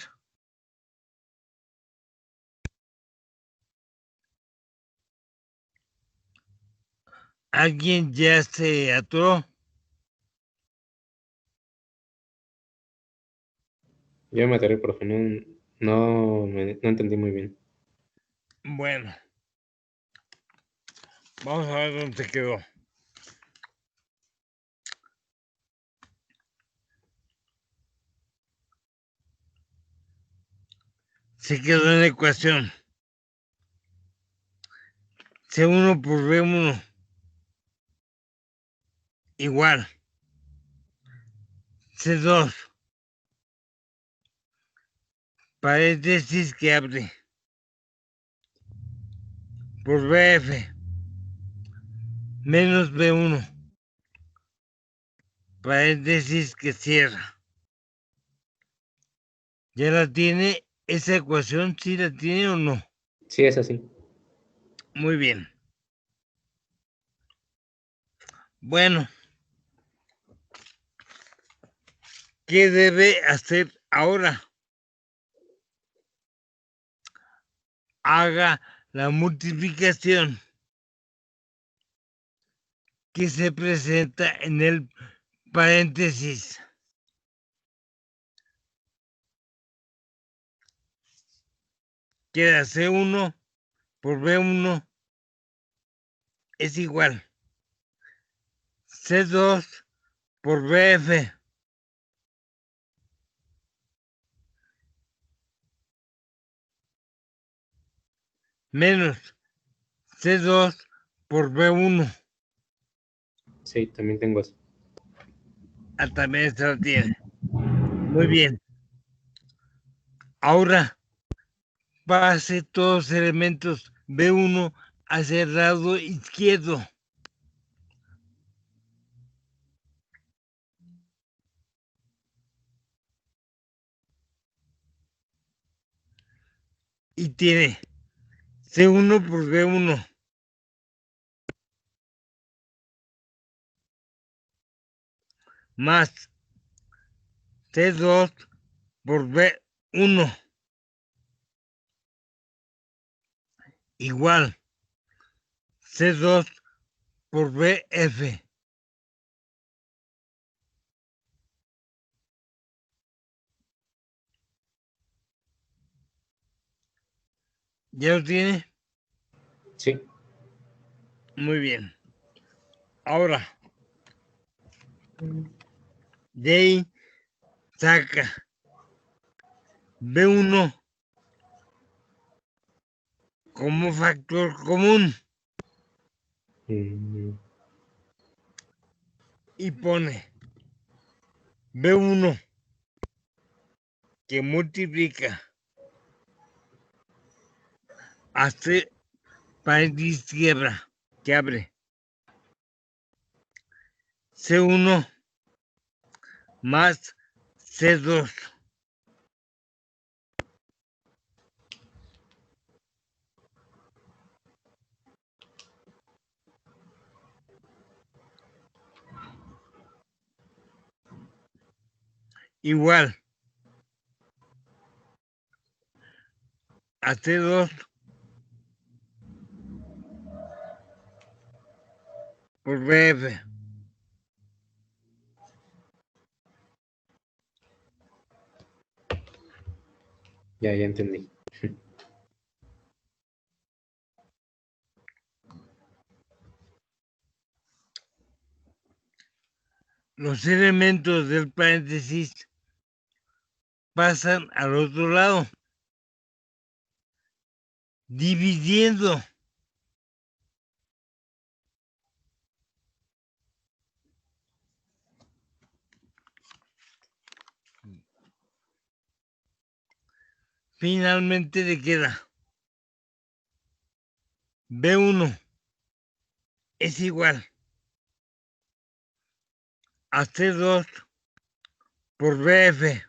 ¿Alguien ya se atoró? Yo me aterré, profe, no entendí muy bien. Bueno, vamos a ver dónde se quedó. Se quedó en la ecuación C1 por B1 igual C2 paréntesis que abre por BF menos B1 paréntesis que cierra. ¿Ya la tiene esa ecuación? ¿Sí la tiene o no? Sí, es así. Muy bien. Bueno, ¿qué debe hacer ahora? Haga la multiplicación que se presenta en el paréntesis. Queda C1 por B1 es igual C2 por BF menos C2 por B1. Sí, también tengo eso. También se la tiene. Muy bien. Ahora pase todos los elementos B1 hacia el lado izquierdo. Y tiene C1 por B1 más C2 por B1 igual C2 por BF. ¿Ya lo tiene? Sí. Muy bien. Ahora, de ahí saca B1 como factor común Mm, y pone B1 que multiplica hace paréntesis quiebra que abre C1 más C2 igual a C2 por BF. Ya entendí. Los elementos del paréntesis pasan al otro lado, dividiendo. Finalmente le queda B1 es igual a C2 por BF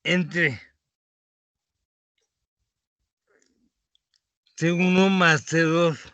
entre C1 más C2.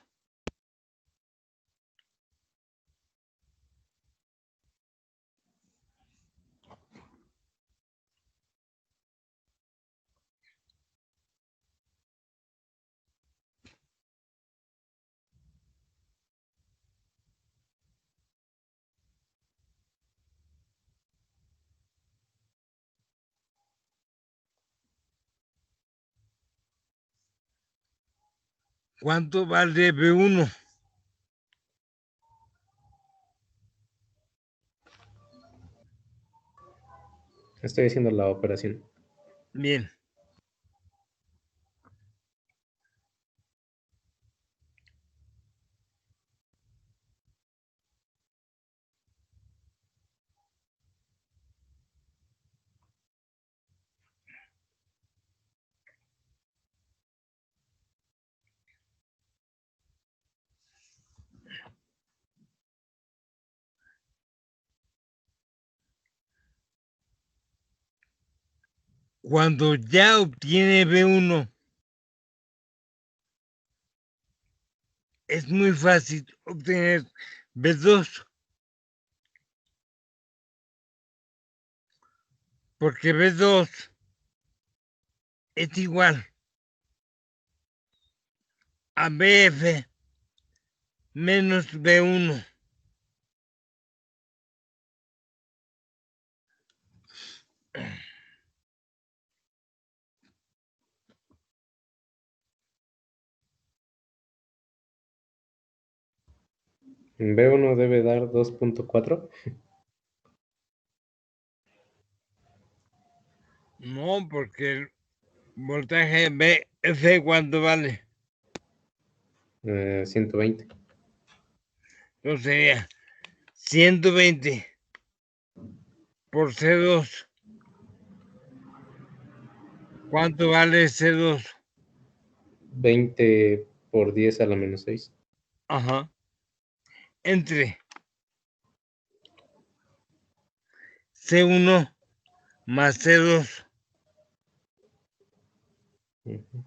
¿Cuánto vale B1? Estoy haciendo la operación. Bien. Cuando ya obtiene B1, es muy fácil obtener B2, porque B2 es igual a BF menos B1. B1 debe dar 2.4. No, porque el voltaje BF, ¿cuánto vale? 120. Entonces sería 120 por C2. ¿Cuánto vale C2? 20 por 10 a la menos 6. Ajá. Entre C1 más C2. Ujú.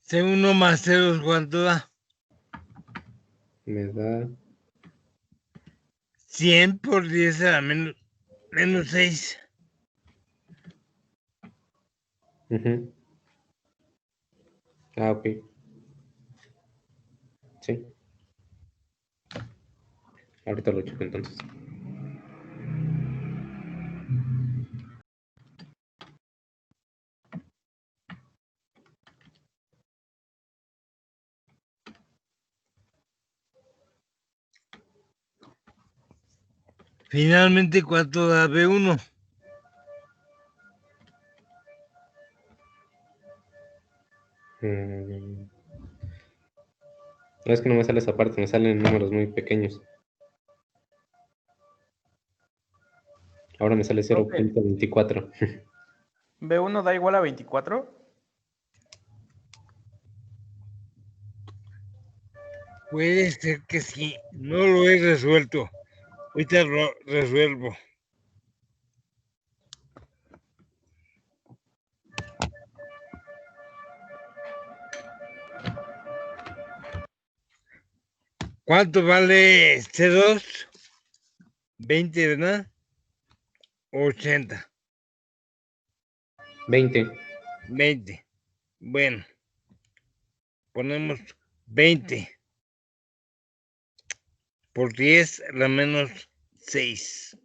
C1 más C2, ¿cuánto da? Me da 100 por 10 a la menos 6. Ujú. Ah, ok. Sí. Ahorita lo checo entonces. Finalmente, ¿cuánto da B1? No es que no me sale esa parte, me salen números muy pequeños. Ahora me sale Profe. 0.24. ¿B1 da igual a 24? Puede ser que sí, no lo he resuelto. Ahorita lo resuelvo. ¿Cuánto vale C2? 20, ¿verdad? 80. 20. 20. Bueno, ponemos 20 por 10 a la menos 6.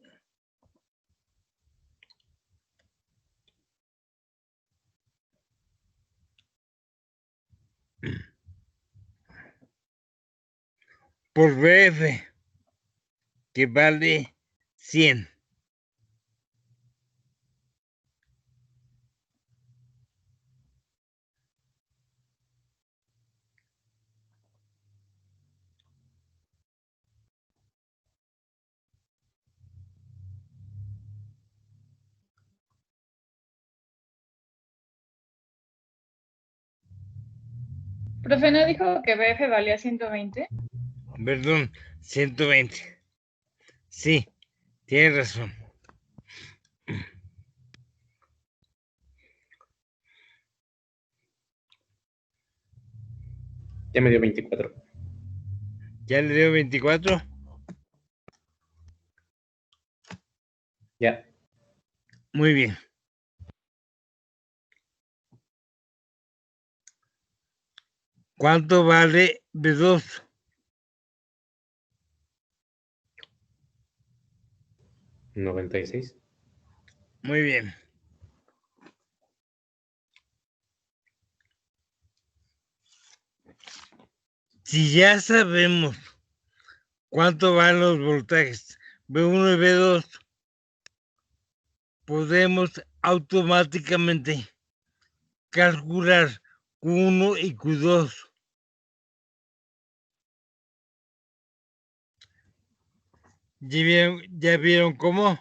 Por BF, que vale 100. Profe, ¿no dijo que BF valía 120? Perdón, 120. Sí, tiene razón. Ya me dio 24. ¿Ya le dio 24? Ya. Muy bien. ¿Cuánto vale B2? 96. Muy bien. Si ya sabemos cuánto van los voltajes B1 y B2, podemos automáticamente calcular Q1 y Q2. ¿Ya vieron cómo?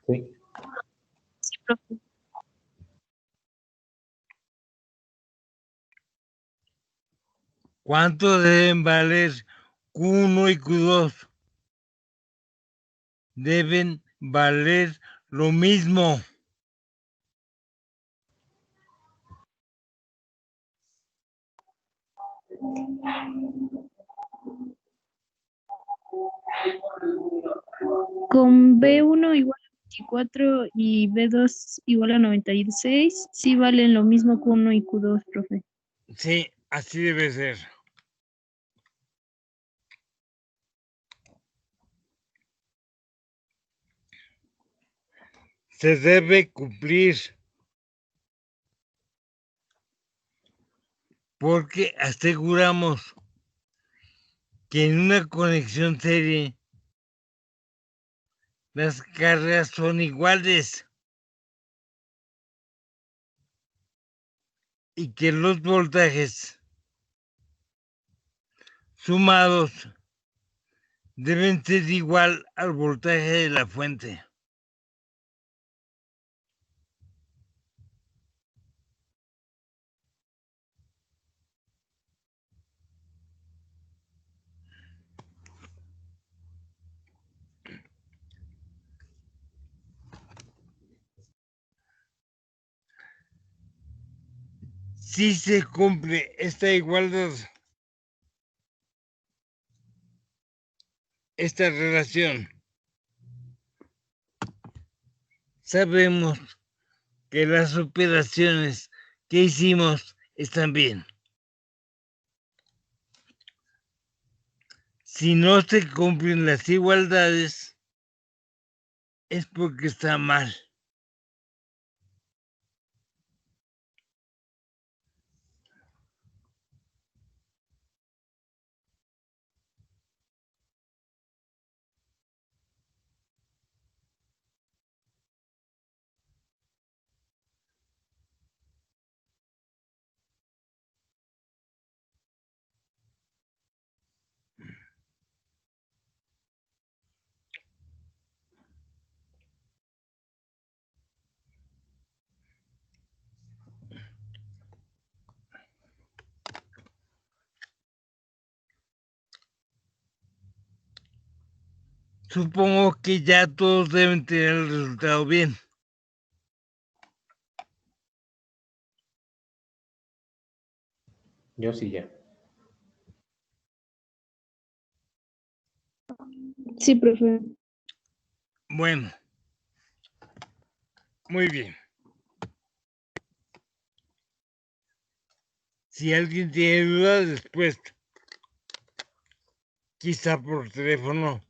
Sí. Sí, profe. ¿Cuánto deben valer Q1 y Q2? Deben valer lo mismo. Con B1 igual a 24 y B2 igual a 96, sí valen lo mismo Q1 y Q2, profe. Sí, así debe ser. Se debe cumplir porque aseguramos que en una conexión serie las cargas son iguales y que los voltajes sumados deben ser igual al voltaje de la fuente. Si se cumple esta igualdad, esta relación, sabemos que las operaciones que hicimos están bien. Si no se cumplen las igualdades, es porque está mal. Supongo que ya todos deben tener el resultado bien. Yo sí ya. Sí, profe. Bueno, muy bien. Si alguien tiene dudas después, quizá por teléfono,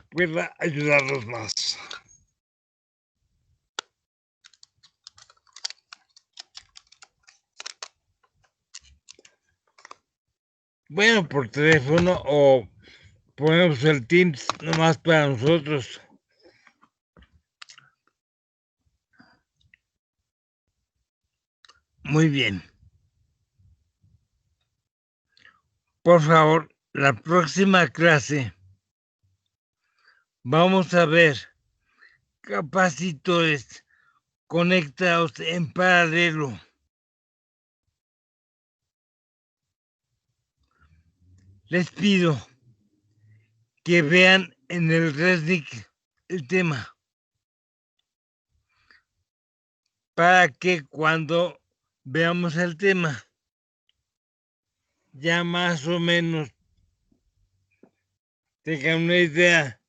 pueda ayudarlos más. Bueno, por teléfono o ponemos el Teams nomás para nosotros. Muy bien. Por favor, la próxima clase vamos a ver capacitores conectados en paralelo. Les pido que vean en el RESNIC el tema para que cuando veamos el tema ya más o menos tengan una idea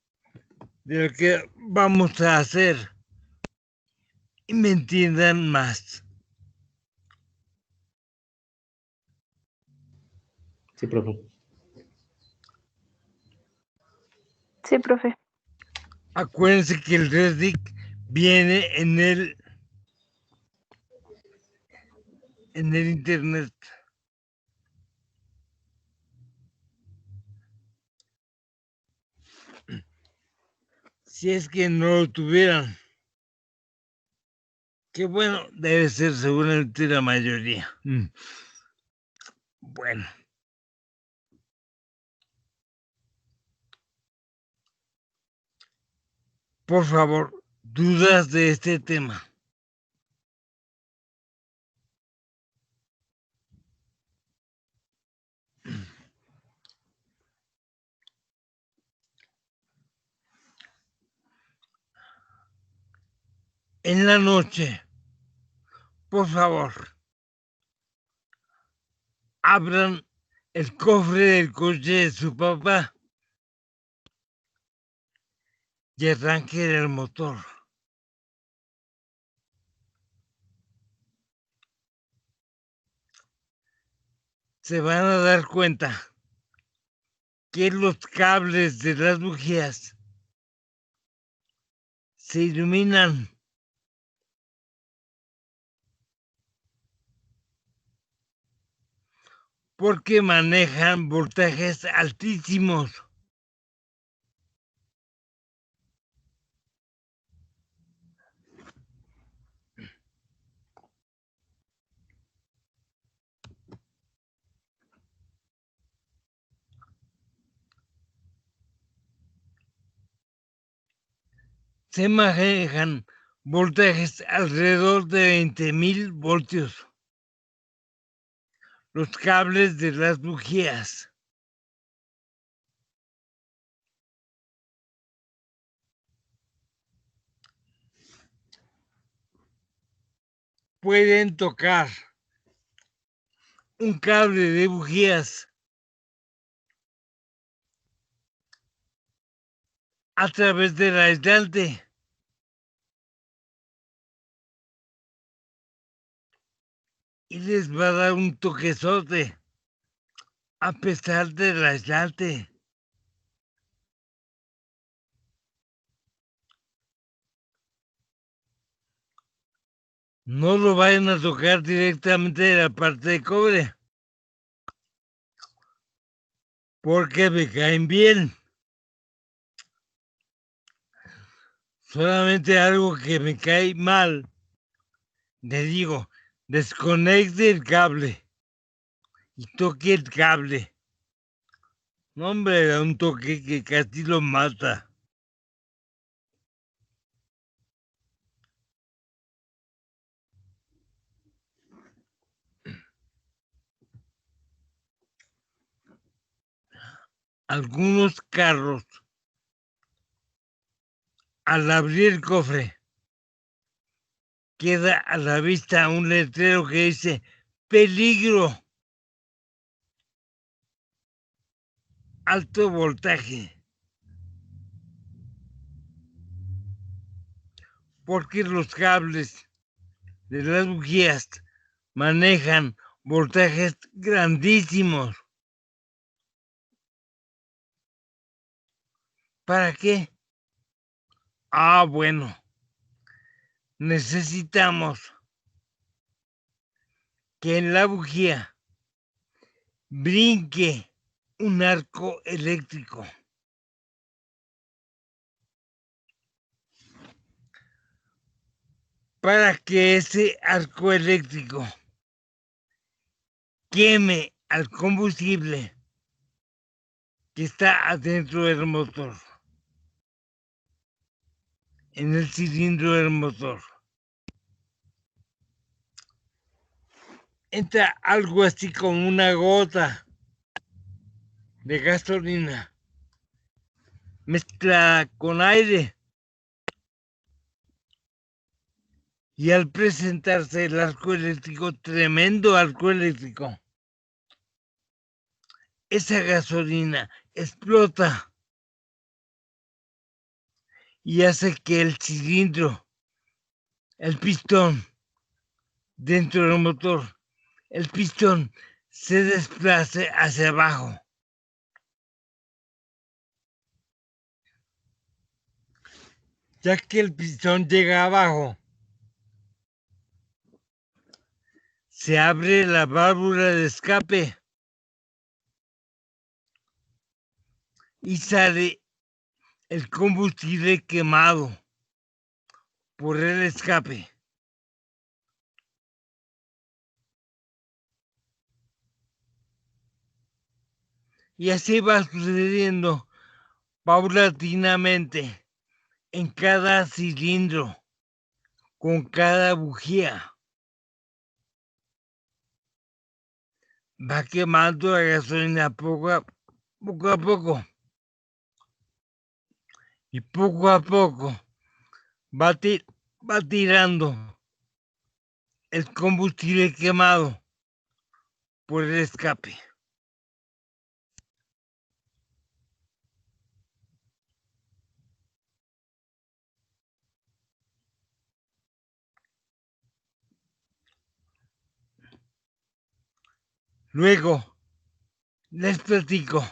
de lo que vamos a hacer y me entiendan más. Sí, profe. Sí, profe. Acuérdense que el RESNIC viene en el internet. Si es que no lo tuvieran, que bueno, debe ser seguramente la mayoría. Bueno. Por favor, dudas de este tema. En la noche, por favor, abran el cofre del coche de su papá y arranquen el motor. Se van a dar cuenta que los cables de las bujías se iluminan porque manejan voltajes altísimos. Se manejan voltajes alrededor de 20,000 voltios. Los cables de las bujías. Pueden tocar un cable de bujías a través del aislante. Y les va a dar un toquezote a pesar del aislante. No lo vayan a tocar directamente de la parte de cobre. Porque me caen bien. Solamente algo que me cae mal. Le digo, desconecte el cable. Y toque el cable. No, hombre, da un toque que casi lo mata. Algunos carros, al abrir el cofre, queda a la vista un letrero que dice peligro. alto voltaje. Porque los cables de las bujías manejan voltajes grandísimos. ¿Para qué? Bueno, necesitamos que en la bujía brinque un arco eléctrico. Para que ese arco eléctrico queme al combustible que está adentro del motor, en el cilindro del motor. Entra algo así como una gota de gasolina mezclada con aire. Y al presentarse el arco eléctrico, tremendo arco eléctrico, esa gasolina explota y hace que el cilindro, el pistón dentro del motor, el pistón se desplace hacia abajo. Ya que el pistón llega abajo, se abre la válvula de escape y sale el combustible quemado por el escape. Y así va sucediendo paulatinamente en cada cilindro, con cada bujía. Va quemando la gasolina poco a poco. Y poco a poco va tirando el combustible quemado por el escape. Luego les platico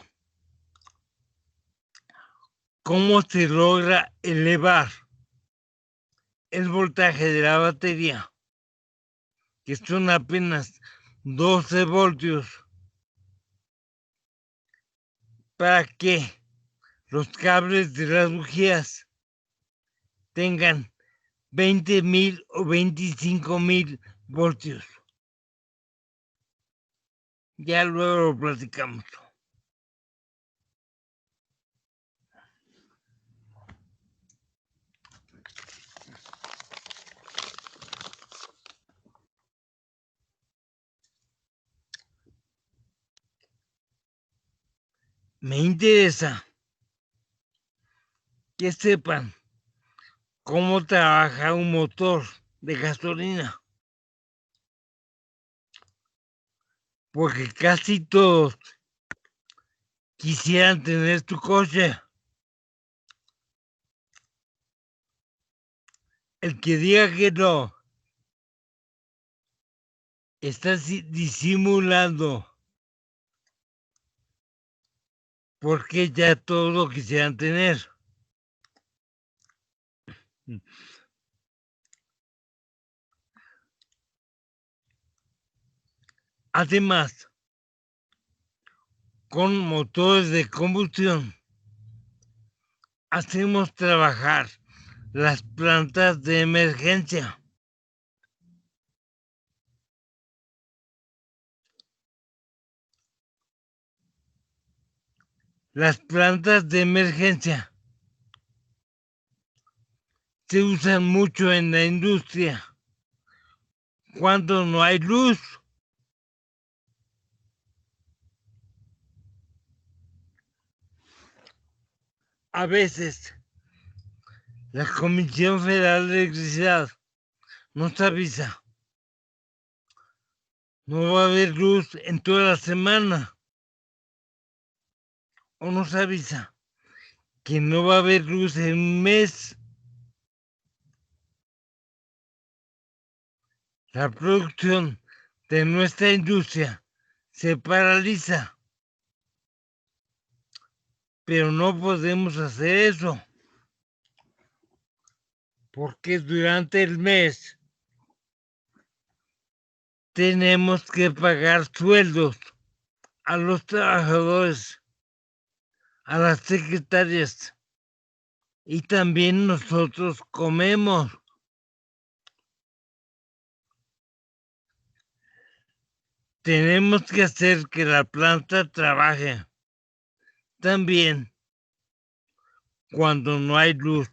cómo se logra elevar el voltaje de la batería, que son apenas 12 voltios, para que los cables de las bujías tengan 20,000 o 25,000 voltios. Ya luego lo platicamos. Me interesa que sepan cómo trabaja un motor de gasolina, porque casi todos quisieran tener tu coche. El que diga que no está disimulando, porque ya todos lo quisieran tener. Además, con motores de combustión, hacemos trabajar las plantas de emergencia. Las plantas de emergencia se usan mucho en la industria cuando no hay luz. A veces, la Comisión Federal de Electricidad nos avisa: no va a haber luz en toda la semana, o nos avisa que no va a haber luz en un mes, la producción de nuestra industria se paraliza. Pero no podemos hacer eso, porque durante el mes tenemos que pagar sueldos a los trabajadores, a las secretarias, y también nosotros comemos. Tenemos que hacer que la planta trabaje también cuando no hay luz.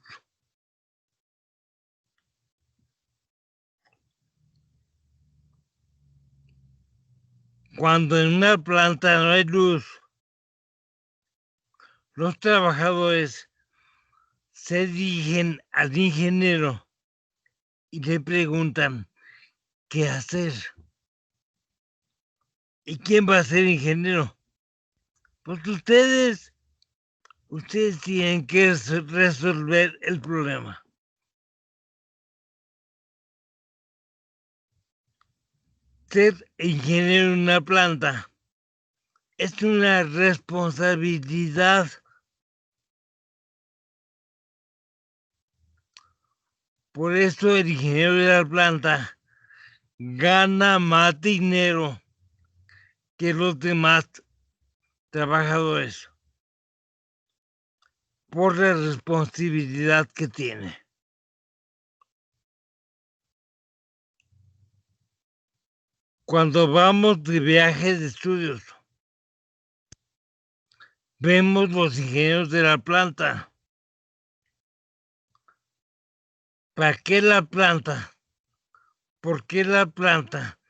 Cuando en una planta no hay luz, los trabajadores se dirigen al ingeniero y le preguntan qué hacer. ¿Y quién va a ser ingeniero? Pues ustedes tienen que resolver el problema. Ser ingeniero en una planta es una responsabilidad. Por eso el ingeniero de la planta gana más dinero que los demás trabajadores por la responsabilidad que tiene. Cuando vamos de viajes de estudios, vemos los ingenieros de la planta. ¿Para qué la planta? ¿Por qué la planta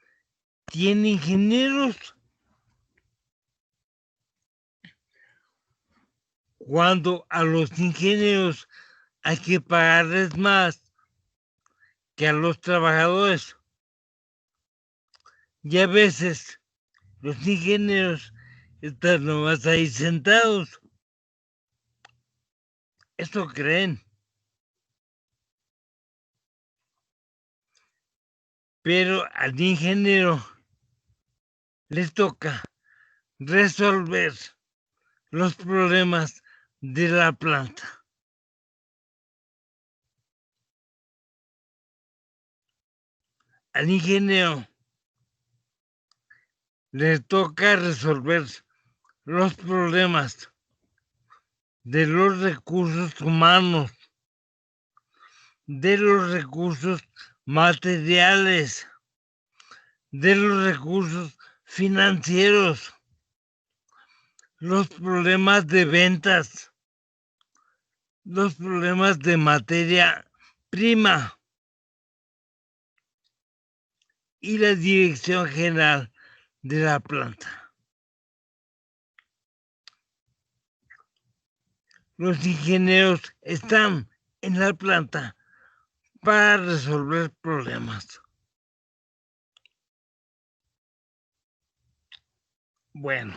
tiene ingenieros? Cuando a los ingenieros hay que pagarles más que a los trabajadores. Y a veces los ingenieros están nomás ahí sentados. Eso creen. Pero al ingeniero les toca resolver los problemas de la planta. Al ingeniero le toca resolver los problemas de los recursos humanos, de los recursos materiales, de los recursos financieros, los problemas de ventas, los problemas de materia prima y la dirección general de la planta. Los ingenieros están en la planta para resolver problemas. Bueno,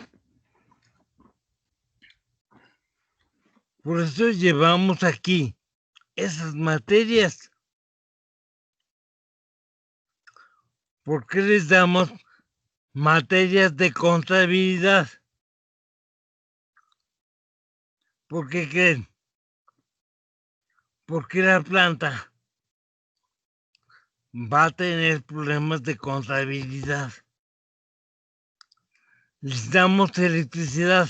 por eso llevamos aquí esas materias. ¿Por qué les damos materias de contabilidad? ¿Por qué creen? Porque la planta va a tener problemas de contabilidad. Les damos electricidad.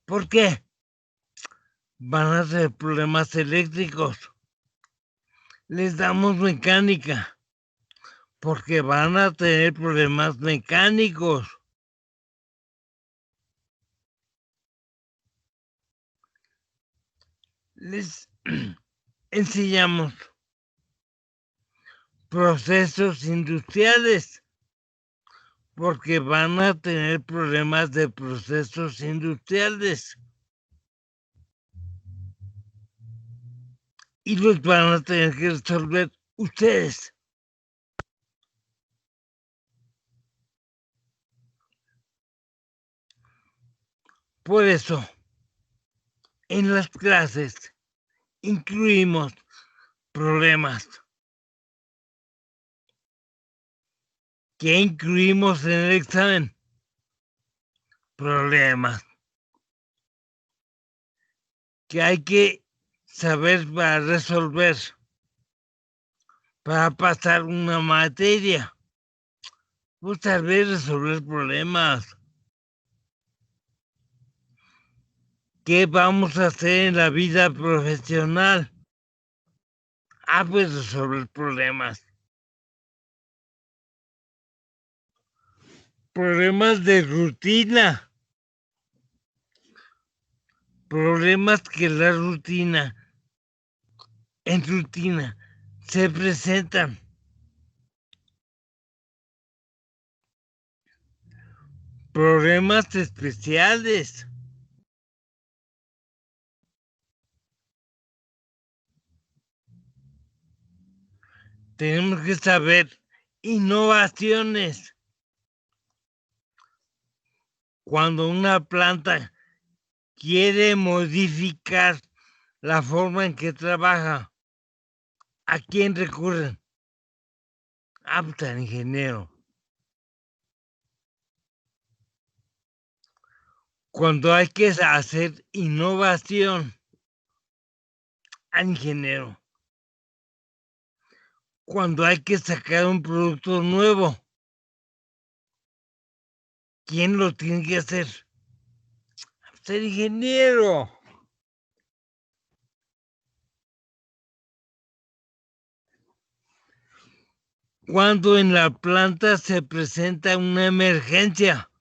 ¿Por qué? Van a tener problemas eléctricos. Les damos mecánica. Porque van a tener problemas mecánicos. Les enseñamos procesos industriales, porque van a tener problemas de procesos industriales. Y los van a tener que resolver ustedes. Por eso, en las clases incluimos problemas. ¿Qué incluimos en el examen? Problemas. Que hay que saber para resolver, para pasar una materia. Pues saber resolver problemas. ¿Qué vamos a hacer en la vida profesional? Pues resolver problemas. Problemas de rutina. Problemas que en rutina se presentan. Problemas especiales. Tenemos que saber innovaciones. Cuando una planta quiere modificar la forma en que trabaja, ¿a quién recurren? Pues al ingeniero. Cuando hay que hacer innovación, al ingeniero. Cuando hay que sacar un producto nuevo, ¿quién lo tiene que hacer? El ingeniero. Cuando en la planta se presenta una emergencia,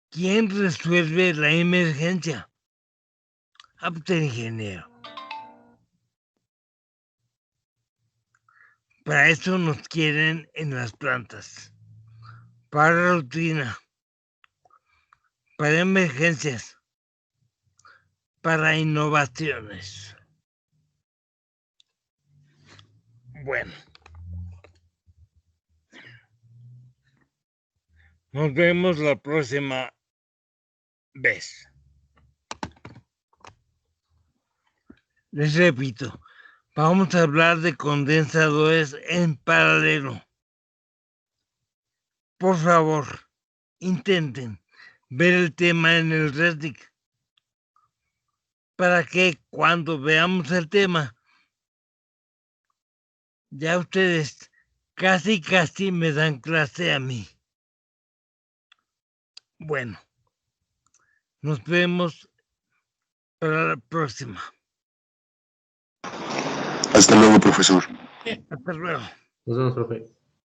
¿quién resuelve la emergencia? El ingeniero. Para eso nos quieren en las plantas. Para rutina. Para emergencias. Para innovaciones. Bueno. Nos vemos la próxima vez. Les repito, vamos a hablar de condensadores en paralelo. Por favor, intenten ver el tema en el REDIC para que cuando veamos el tema, ya ustedes casi me dan clase a mí. Bueno, nos vemos para la próxima. Hasta luego, profesor. Hasta luego. Nos vemos, profe.